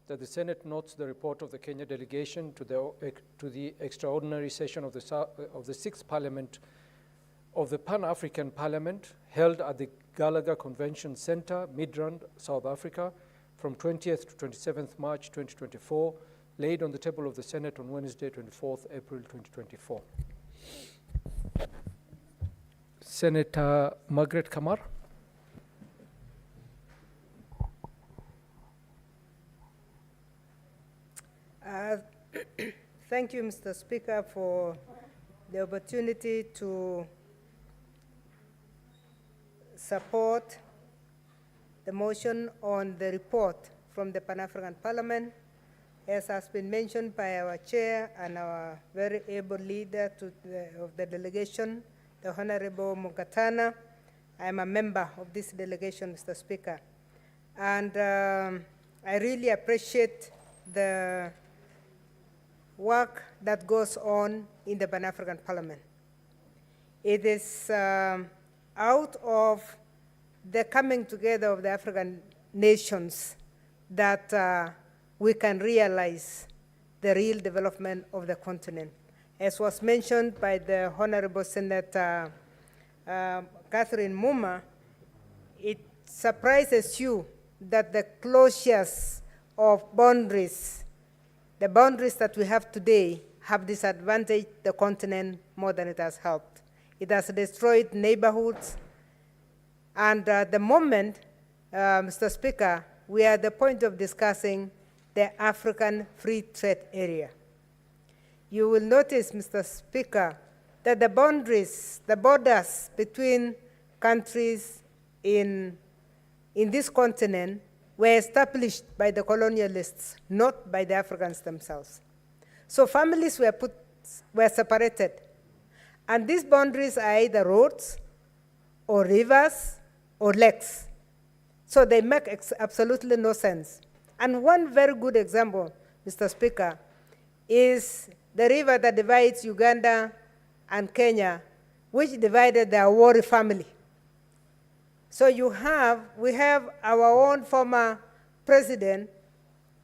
that the Senate notes the report of the Kenya delegation to the extraordinary session of the 6th Parliament of the Pan-African Parliament held at the Gallagher Convention Center, Midrand, South Africa, from 20th to 27th March 2024, laid on the table of the Senate on Wednesday, 24th April 2024. Senator Margaret Kamar. Thank you, Mr. Speaker, for the opportunity to support the motion on the report from the Pan-African Parliament. As has been mentioned by our chair and our very able leader of the delegation, the Honorable Mungatana. I am a member of this delegation, Mr. Speaker. And I really appreciate the work that goes on in the Pan-African Parliament. It is out of the coming together of the African nations that we can realize the real development of the continent. As was mentioned by the Honorable Senator Catherine Muma, it surprises you that the closures of boundaries, the boundaries that we have today, have disadvantaged the continent more than it has helped. It has destroyed neighborhoods, and at the moment, Mr. Speaker, we are at the point of discussing the African Free Trade Area. You will notice, Mr. Speaker, that the boundaries, the borders between countries in this continent were established by the colonialists, not by the Africans themselves. So families were separated. And these boundaries are either roads or rivers or lakes. So they make absolutely no sense. And one very good example, Mr. Speaker, is the river that divides Uganda and Kenya, which divided the Awori family. So we have our own former president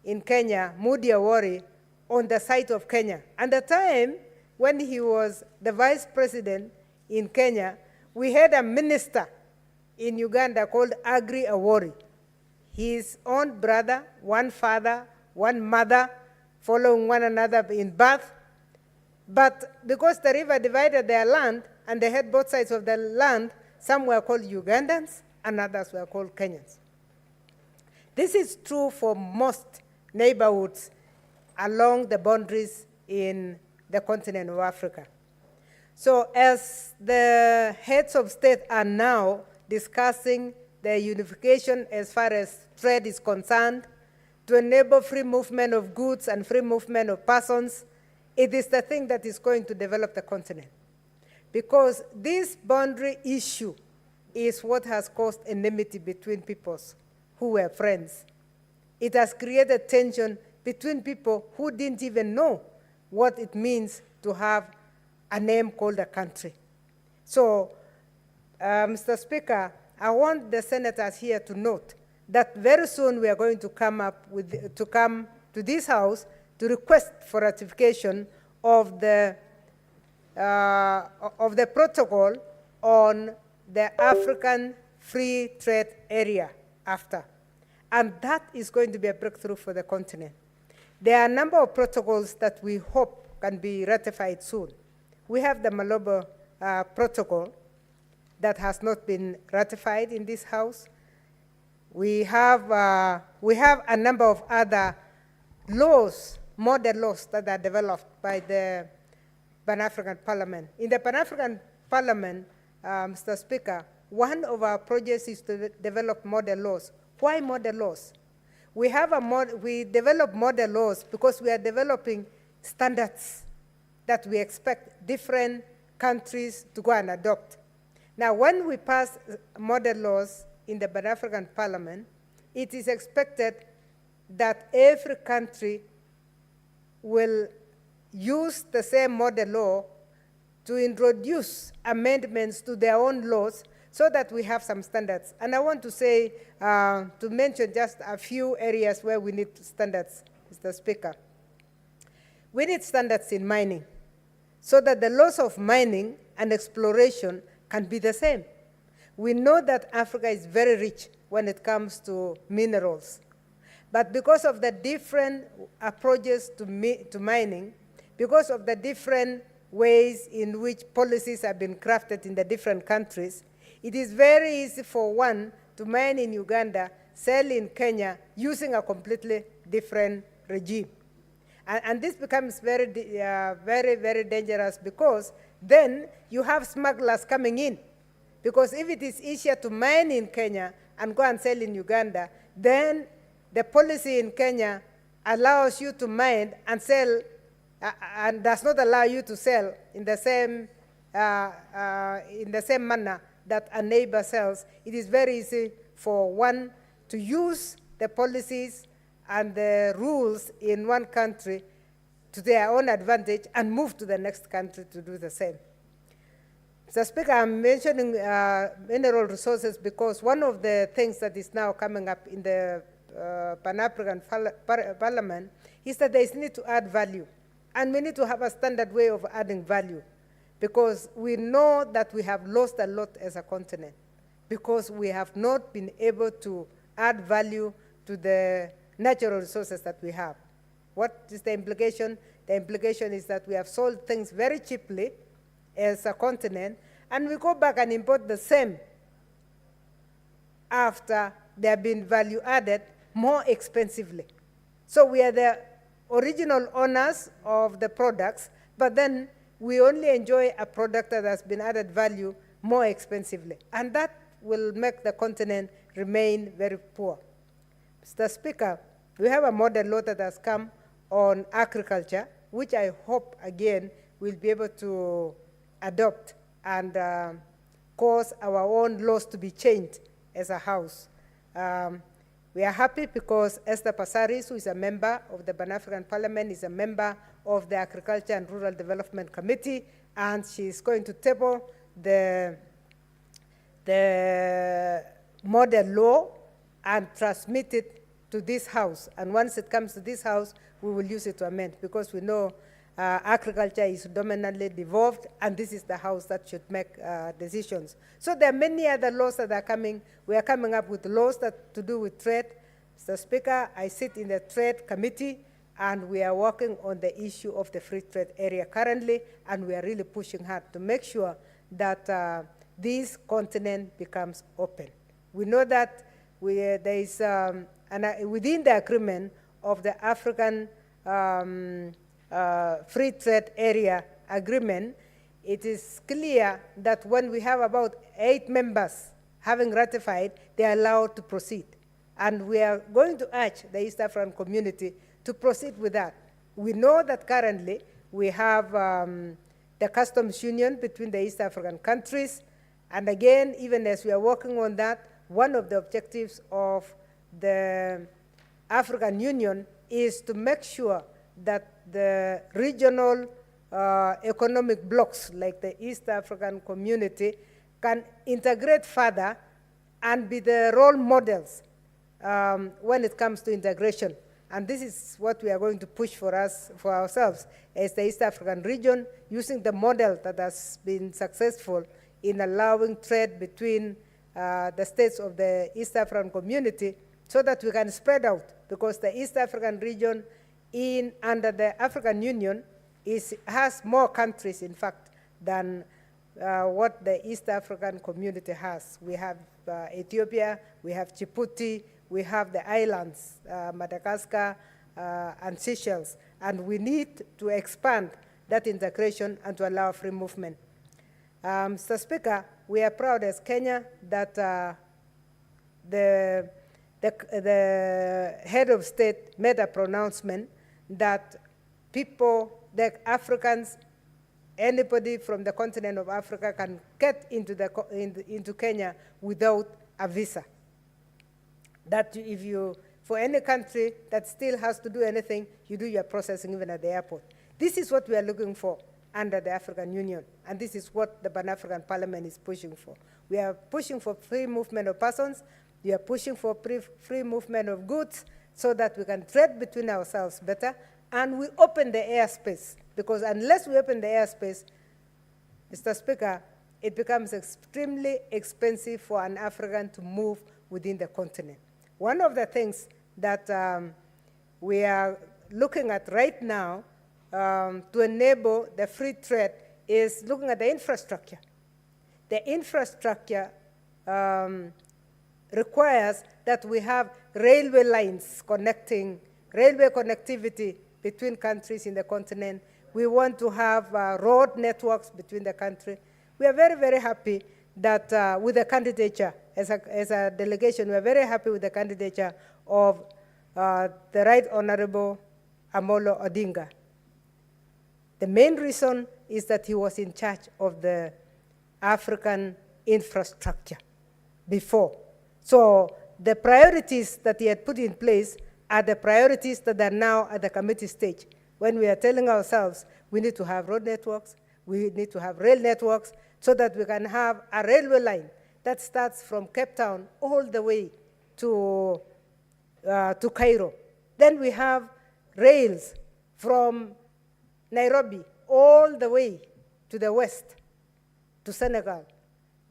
in Kenya, Moody Awori, on the side of Kenya. And the time when he was the vice president in Kenya, we had a minister in Uganda called Agri Awori. His own brother, one father, one mother, following one another in birth. But because the river divided their land, and they had both sides of the land, some were called Ugandans, and others were called Kenyans. This is true for most neighborhoods along the boundaries in the continent of Africa. So as the heads of state are now discussing the unification as far as trade is concerned, to enable free movement of goods and free movement of persons, it is the thing that is going to develop the continent. Because this boundary issue is what has caused enmity between peoples who were friends. It has created tension between people who didn't even know what it means to have a name called a country. So, Mr. Speaker, I want the senators here to note that very soon we are going to come to this House to request for ratification of the protocol on the African Free Trade Area after. And that is going to be a breakthrough for the continent. There are a number of protocols that we hope can be ratified soon. We have the Malabo Protocol that has not been ratified in this House. We have a number of other laws, model laws that are developed by the Pan-African Parliament. In the Pan-African Parliament, Mr. Speaker, one of our projects is to develop model laws. Why model laws? We develop model laws because we are developing standards that we expect different countries to go and adopt. Now, when we pass model laws in the Pan-African Parliament, it is expected that every country will use the same model law to introduce amendments to their own laws so that we have some standards. And I want to say, to mention just a few areas where we need standards, Mr. Speaker. We need standards in mining so that the laws of mining and exploration can be the same. We know that Africa is very rich when it comes to minerals. But because of the different approaches to mining, because of the different ways in which policies have been crafted in the different countries, it is very easy for one to mine in Uganda, sell in Kenya, using a completely different regime. And this becomes very, very dangerous because then you have smugglers coming in. Because if it is easier to mine in Kenya and go and sell in Uganda, then the policy in Kenya allows you to mine and sell and does not allow you to sell in the same manner that a neighbor sells. It is very easy for one to use the policies and the rules in one country to their own advantage and move to the next country to do the same. Mr. Speaker, I'm mentioning mineral resources because one of the things that is now coming up in the Pan-African Parliament is that there is need to add value. And we need to have a standard way of adding value, because we know that we have lost a lot as a continent, because we have not been able to add value to the natural resources that we have. What is the implication? The implication is that we have sold things very cheaply as a continent, and we go back and import the same after they have been value added more expensively. So we are the original owners of the products, but then we only enjoy a product that has been added value more expensively. And that will make the continent remain very poor. Mr. Speaker, we have a model law that has come on agriculture, which I hope, again, we'll be able to adopt and cause our own laws to be changed as a House. We are happy because Esther Passaris, who is a member of the Pan-African Parliament, is a member of the Agriculture and Rural Development Committee, and she is going to table the model law and transmit it to this House. And once it comes to this House, we will use it to amend, because we know agriculture is dominantly devolved, and this is the House that should make decisions. So there are many other laws that are coming. We are coming up with laws that to do with trade. Mr. Speaker, I sit in the Trade Committee, and we are working on the issue of the free trade area currently, and we are really pushing hard to make sure that this continent becomes open. We know that there is, within the agreement of the African free trade area agreement, it is clear that when we have about 8 members having ratified, they are allowed to proceed. And we are going to urge the East African community to proceed with that. We know that currently we have the customs union between the East African countries. And again, even as we are working on that, one of the objectives of the African Union is to make sure that the regional economic blocks, like the East African community, can integrate further and be the role models when it comes to integration. And this is what we are going to push for ourselves as the East African region, using the model that has been successful in allowing trade between the states of the East African community, so that we can spread out, because the East African region under the African Union has more countries, in fact, than what the East African community has. We have Ethiopia, we have Djibouti, we have the islands, Madagascar and Seychelles, and we need to expand that integration and to allow free movement. Mr. Speaker, we are proud as Kenya that the head of state made a pronouncement that people, the Africans, anybody from the continent of Africa can get into Kenya without a visa. That if you, for any country that still has to do anything, you do your processing even at the airport. This is what we are looking for under the African Union, and this is what the Pan-African Parliament is pushing for. We are pushing for free movement of persons, we are pushing for free movement of goods, so that we can trade between ourselves better, and we open the airspace, because unless we open the airspace, Mr. Speaker, it becomes extremely expensive for an African to move within the continent. One of the things that we are looking at right now to enable the free trade is looking at the infrastructure. The infrastructure requires that we have railway lines connecting, railway connectivity between countries in the continent. We want to have road networks between the country. We are very, very happy that with the candidature, as a delegation, we are very happy with the candidature of the Right Honorable Amolo Odinga. The main reason is that he was in charge of the African infrastructure before. So the priorities that he had put in place are the priorities that are now at the committee stage, when we are telling ourselves we need to have road networks, We need to have rail networks so that we can have a railway line that starts from Cape Town all the way to Cairo. Then we have rails from Nairobi all the way to the west, to Senegal.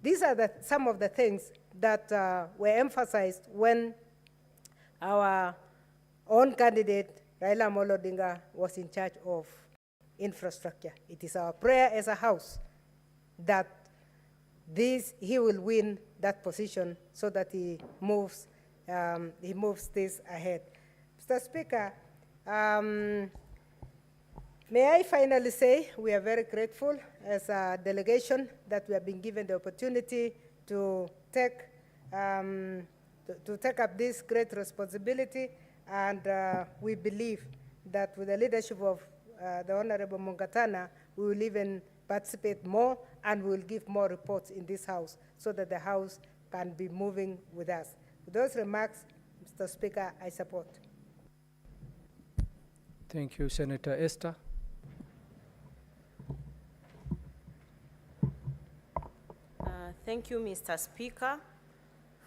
These are some of the things that were emphasized when our own candidate, Raila Amolo Odinga, was in charge of infrastructure. It is our prayer as a house that he will win that position so that he moves this ahead. Mr. Speaker, may I finally say we are very grateful as a delegation that we have been given the opportunity to take up this great responsibility, and we believe that with the leadership of the Honorable Mungatana, we will even participate more and we will give more reports in this House so that the House can be moving with us. With those remarks, Mr. Speaker, I support. Thank you, Senator Esther. Thank you, Mr. Speaker,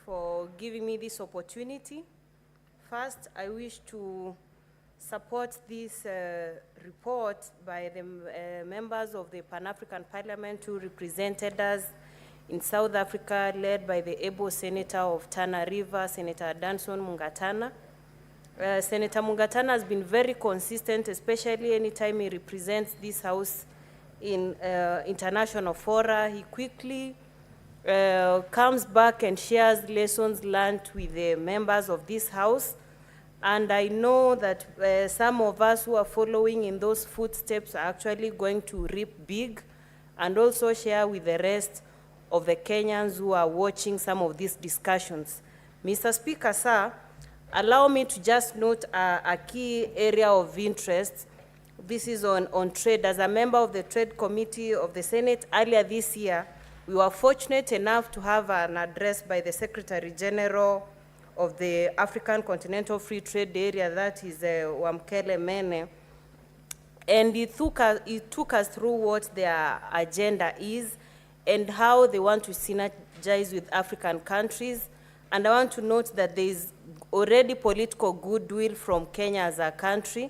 for giving me this opportunity. First, I wish to support this report by the members of the Pan-African Parliament who represented us in South Africa, led by the able Senator of Tana River, Senator Danson Mungatana. Senator Mungatana has been very consistent, especially anytime he represents this House in international fora. He quickly comes back and shares lessons learned with the members of this House. And I know that some of us who are following in those footsteps are actually going to reap big and also share with the rest of the Kenyans who are watching some of these discussions. Mr. Speaker, sir, allow me to just note a key area of interest. This is on trade. As a member of the Trade Committee of the Senate earlier this year, we were fortunate enough to have an address by the Secretary General of the African Continental Free Trade Area, that is Wamkele Mene. And he took us through what their agenda is and how they want to synergize with African countries. And I want to note that there is already political goodwill from Kenya as a country,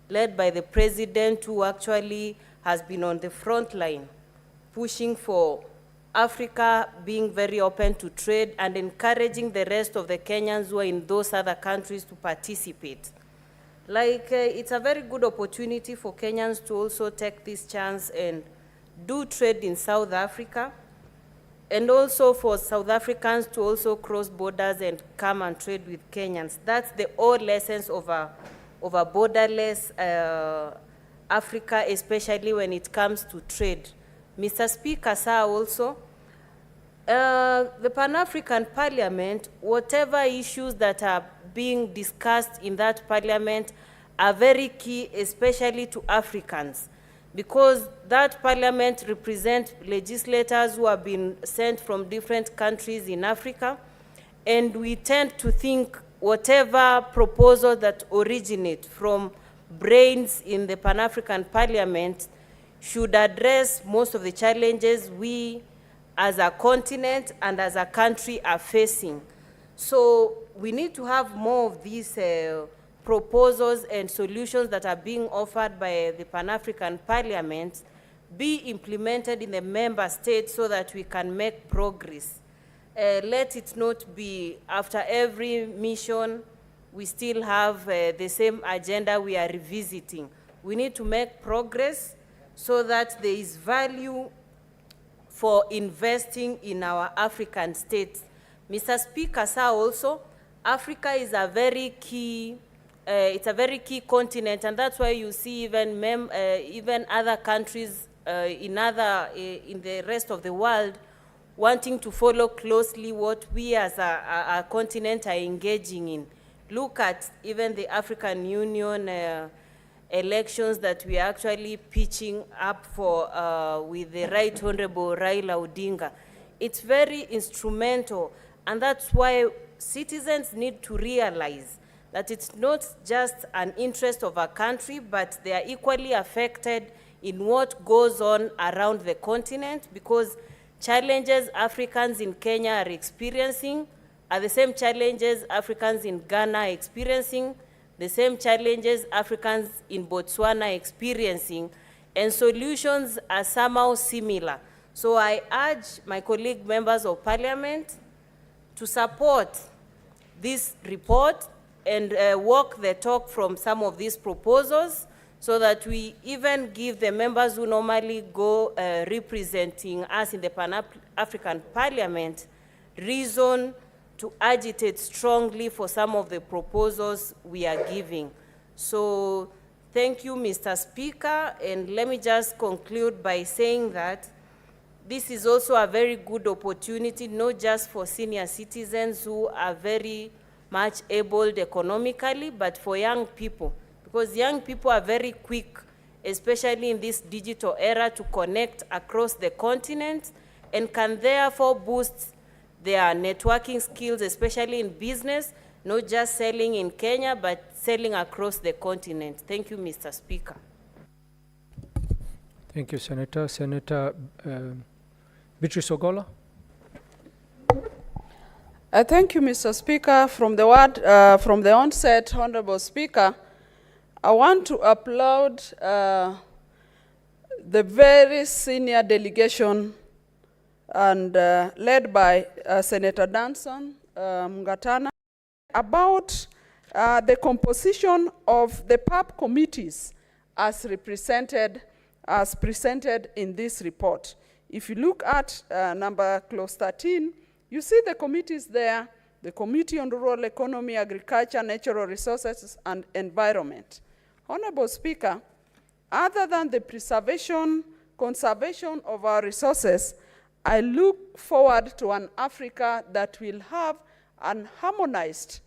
led by the president, who actually has been on the front line, pushing for Africa being very open to trade and encouraging the rest of the Kenyans who are in those other countries to participate. It's a very good opportunity for Kenyans to also take this chance and do trade in South Africa, and also for South Africans to also cross borders and come and trade with Kenyans. That's the whole essence of a borderless Africa, especially when it comes to trade. Mr. Speaker, sir, also, the Pan-African Parliament, whatever issues that are being discussed in that parliament are very key, especially to Africans, because that parliament represents legislators who have been sent from different countries in Africa, and we tend to think whatever proposal that originate from brains in the Pan-African Parliament should address most of the challenges we as a continent and as a country are facing. So we need to have more of these proposals and solutions that are being offered by the Pan-African Parliament be implemented in the member states so that we can make progress. Let it not be after every mission we still have the same agenda we are revisiting. We need to make progress so that there is value for investing in our African states. Mr. Speaker, sir, also, Africa is a very key, it's a very key continent, and that's why you see even other countries in the rest of the world wanting to follow closely what we as a continent are engaging in. Look at even the African Union elections that we are actually pitching up for with the Right Honorable Raila Odinga. It's very instrumental, and that's why citizens need to realize that it's not just an interest of a country, but they are equally affected in what goes on around the continent, because challenges Africans in Kenya are experiencing are the same challenges Africans in Ghana are experiencing, the same challenges Africans in Botswana are experiencing, and solutions are somehow similar. So I urge my colleague members of parliament to support this report and walk the talk from some of these proposals, so that we even give the members who normally go representing us in the Pan-African Parliament reason to agitate strongly for some of the proposals we are giving. So thank you, Mr. Speaker, and let me just conclude by saying that this is also a very good opportunity, not just for senior citizens who are very much abled economically, but for young people, because young people are very quick, especially in this digital era, to connect across the continent and can therefore boost their networking skills, especially in business, not just selling in Kenya, but selling across the continent. Thank you, Mr. Speaker. Thank you, Senator. Senator Beatrice Ogola. Thank you, Mr. Speaker. From the onset, Honorable Speaker, I want to applaud the very senior delegation and led by Senator Danson Ngatana about the composition of the PAP committees as presented in this report. If you look at number clause 13, you see the committees there: the Committee on Rural Economy, Agriculture, Natural Resources, and Environment. Honorable Speaker, other than the conservation of our resources, I look forward to an Africa that will have an harmonized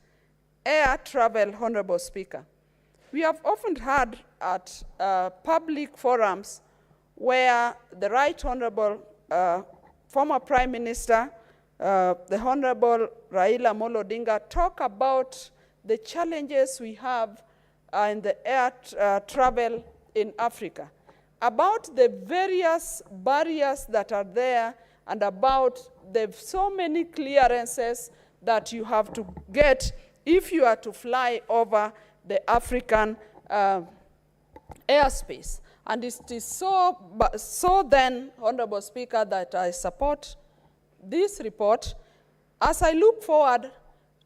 air travel, Honorable Speaker. We have often heard at public forums where the Right Honorable former Prime Minister, the Honorable Raila Amolo Odinga, talk about the challenges we have in the air travel in Africa, about the various barriers that are there, and about the so many clearances that you have to get if you are to fly over the African airspace. And it is so then, Honorable Speaker, that I support this report as I look forward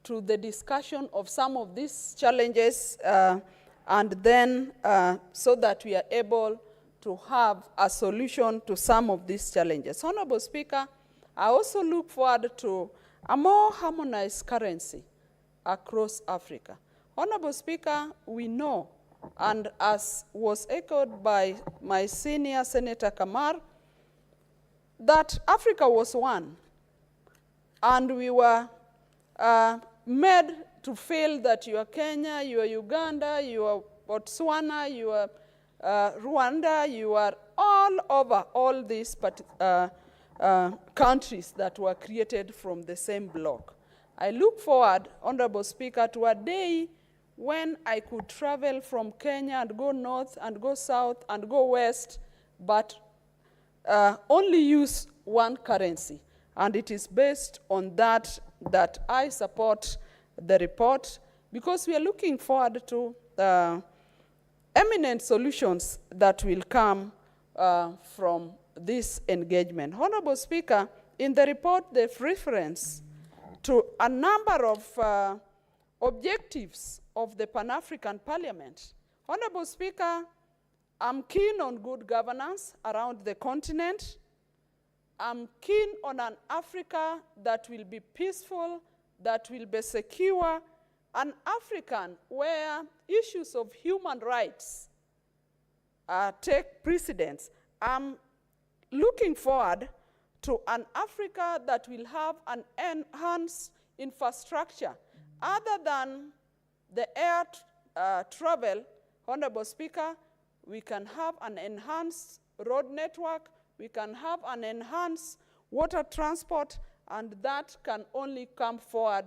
to the discussion of some of these challenges and then so that we are able to have a solution to some of these challenges. Honorable Speaker, I also look forward to a more harmonized currency across Africa. Honorable Speaker, we know, and as was echoed by my senior Senator Kamar, that Africa was one, and we were made to feel that you are Kenya, you are Uganda, you are Botswana, you are Rwanda, you are all over all these countries that were created from the same block. I look forward, Honorable Speaker, to a day when I could travel from Kenya and go north and go south and go west, but only use one currency. And it is based on that that I support the report, because we are looking forward to eminent solutions that will come from this engagement. Honorable Speaker, in the report, they've reference to a number of objectives of the Pan-African Parliament. Honorable Speaker, I'm keen on good governance around the continent. I'm keen on an Africa that will be peaceful, that will be secure, an African where issues of human rights take precedence. I'm looking forward to an Africa that will have an enhanced infrastructure. Other than the air travel, Honorable Speaker, we can have an enhanced road network, we can have an enhanced water transport, and that can only come forward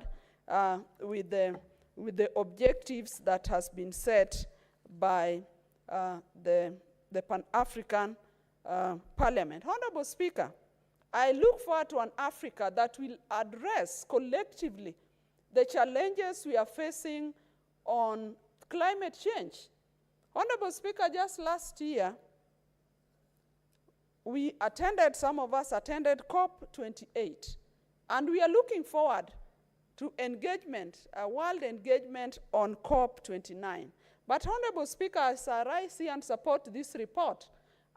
with the objectives that has been set by the the Pan-African Parliament. Honorable Speaker, I look forward to an Africa that will address collectively the challenges we are facing on climate change. Honorable Speaker, just last year, some of us attended COP28, and we are looking forward to engagement, a world engagement on COP29. But Honorable Speaker, as I see and support this report,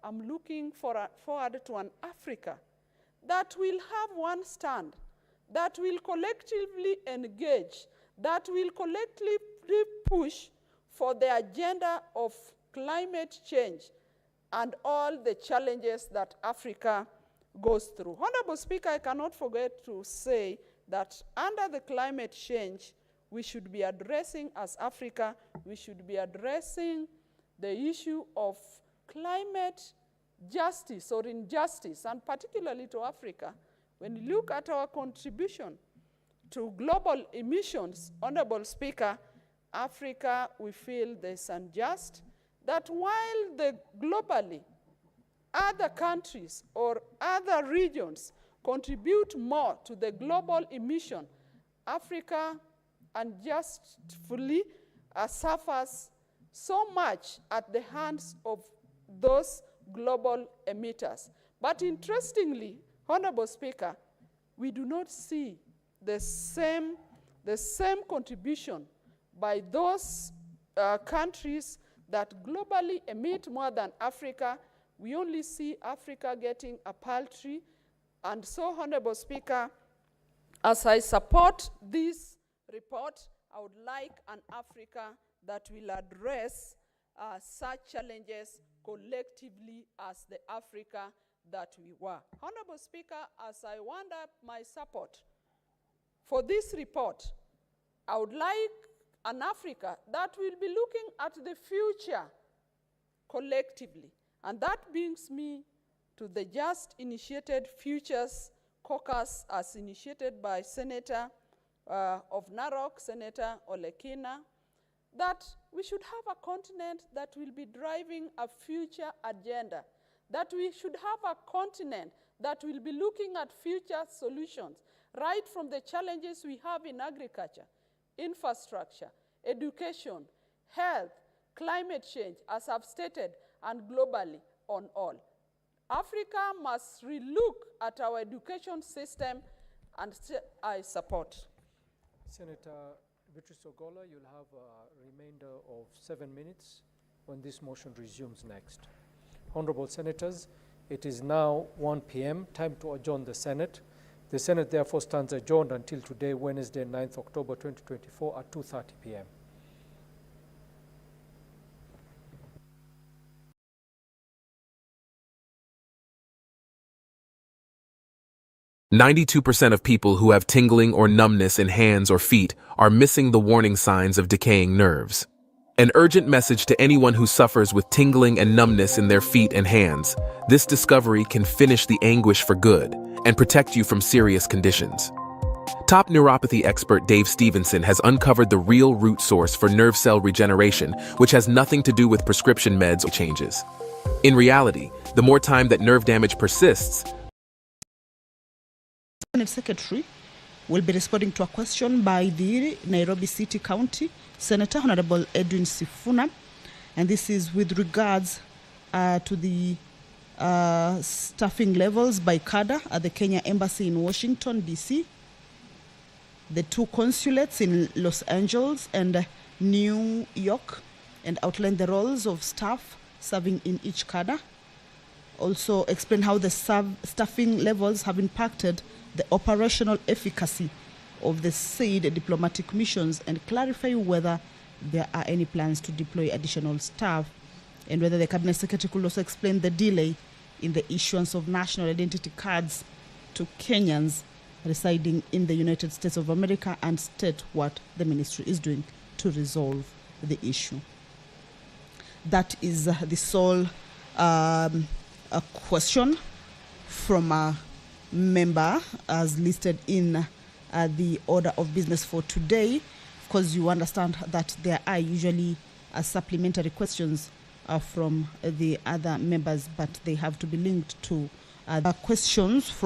I'm looking forward to an Africa that will have one stand, that will collectively engage, that will collectively push for the agenda of climate change and all the challenges that Africa goes through. Honorable Speaker, I cannot forget to say that under the climate change, we should be addressing, as Africa, we should be addressing the issue of climate justice or injustice, and particularly to Africa. When you look at our contribution to global emissions, Honorable Speaker, Africa, we feel there's unjust, that while globally other countries or other regions contribute more to the global emission, Africa unjustly suffers so much at the hands of those global emitters. But interestingly, Honorable Speaker, we do not see the same contribution by those countries that globally emit more than Africa. We only see Africa getting a paltry. And so, Honorable Speaker, as I support this report, I would like an Africa that will address such challenges collectively as the Africa that we were. Honorable Speaker, as I wind up my support for this report, I would like an Africa that will be looking at the future collectively. And that brings me to the just initiated Futures Caucus as initiated by Senator of Narok, Senator Olekina, that we should have a continent that will be driving a future agenda, that we should have a continent that will be looking at future solutions, right from the challenges we have in agriculture, infrastructure, education, health, climate change, as I've stated, and globally on all. Africa must relook at our education system, and I support. Senator Beatrice Ogola, you'll have a remainder of 7 minutes when this motion resumes next. Honorable Senators, it is now 1 p.m., time to adjourn the Senate. The Senate therefore stands adjourned until today, Wednesday, 9th October 2024 at 2:30 p.m. %92 of people who have tingling or numbness in hands or feet are missing the warning signs of decaying nerves. An urgent message to anyone who suffers with tingling and numbness in their feet and hands. This discovery can finish the anguish for good and protect you from serious conditions. Top neuropathy expert Dave Stevenson has uncovered the real root source for nerve cell regeneration, which has nothing to do with prescription meds or changes. In reality, the more time that nerve damage persists, Secretary will be responding to a question by the Nairobi City County Senator Honorable Edwin Sifuna, and this is with regards to the staffing levels by cadre at the Kenya Embassy in Washington, D.C., the 2 consulates in Los Angeles and New York, and outline the roles of staff serving in each cadre. Also explain how the staffing levels have impacted the operational efficacy of the said diplomatic missions, and clarify whether there are any plans to deploy additional staff, and whether the Cabinet Secretary could also explain the delay in the issuance of national identity cards to Kenyans residing in the United States of America, and state what the ministry is doing to resolve the issue. That is the sole a question from a member as listed in the order of business for today. Of course, you understand that there are usually supplementary questions from the other members, but they have to be linked to questions from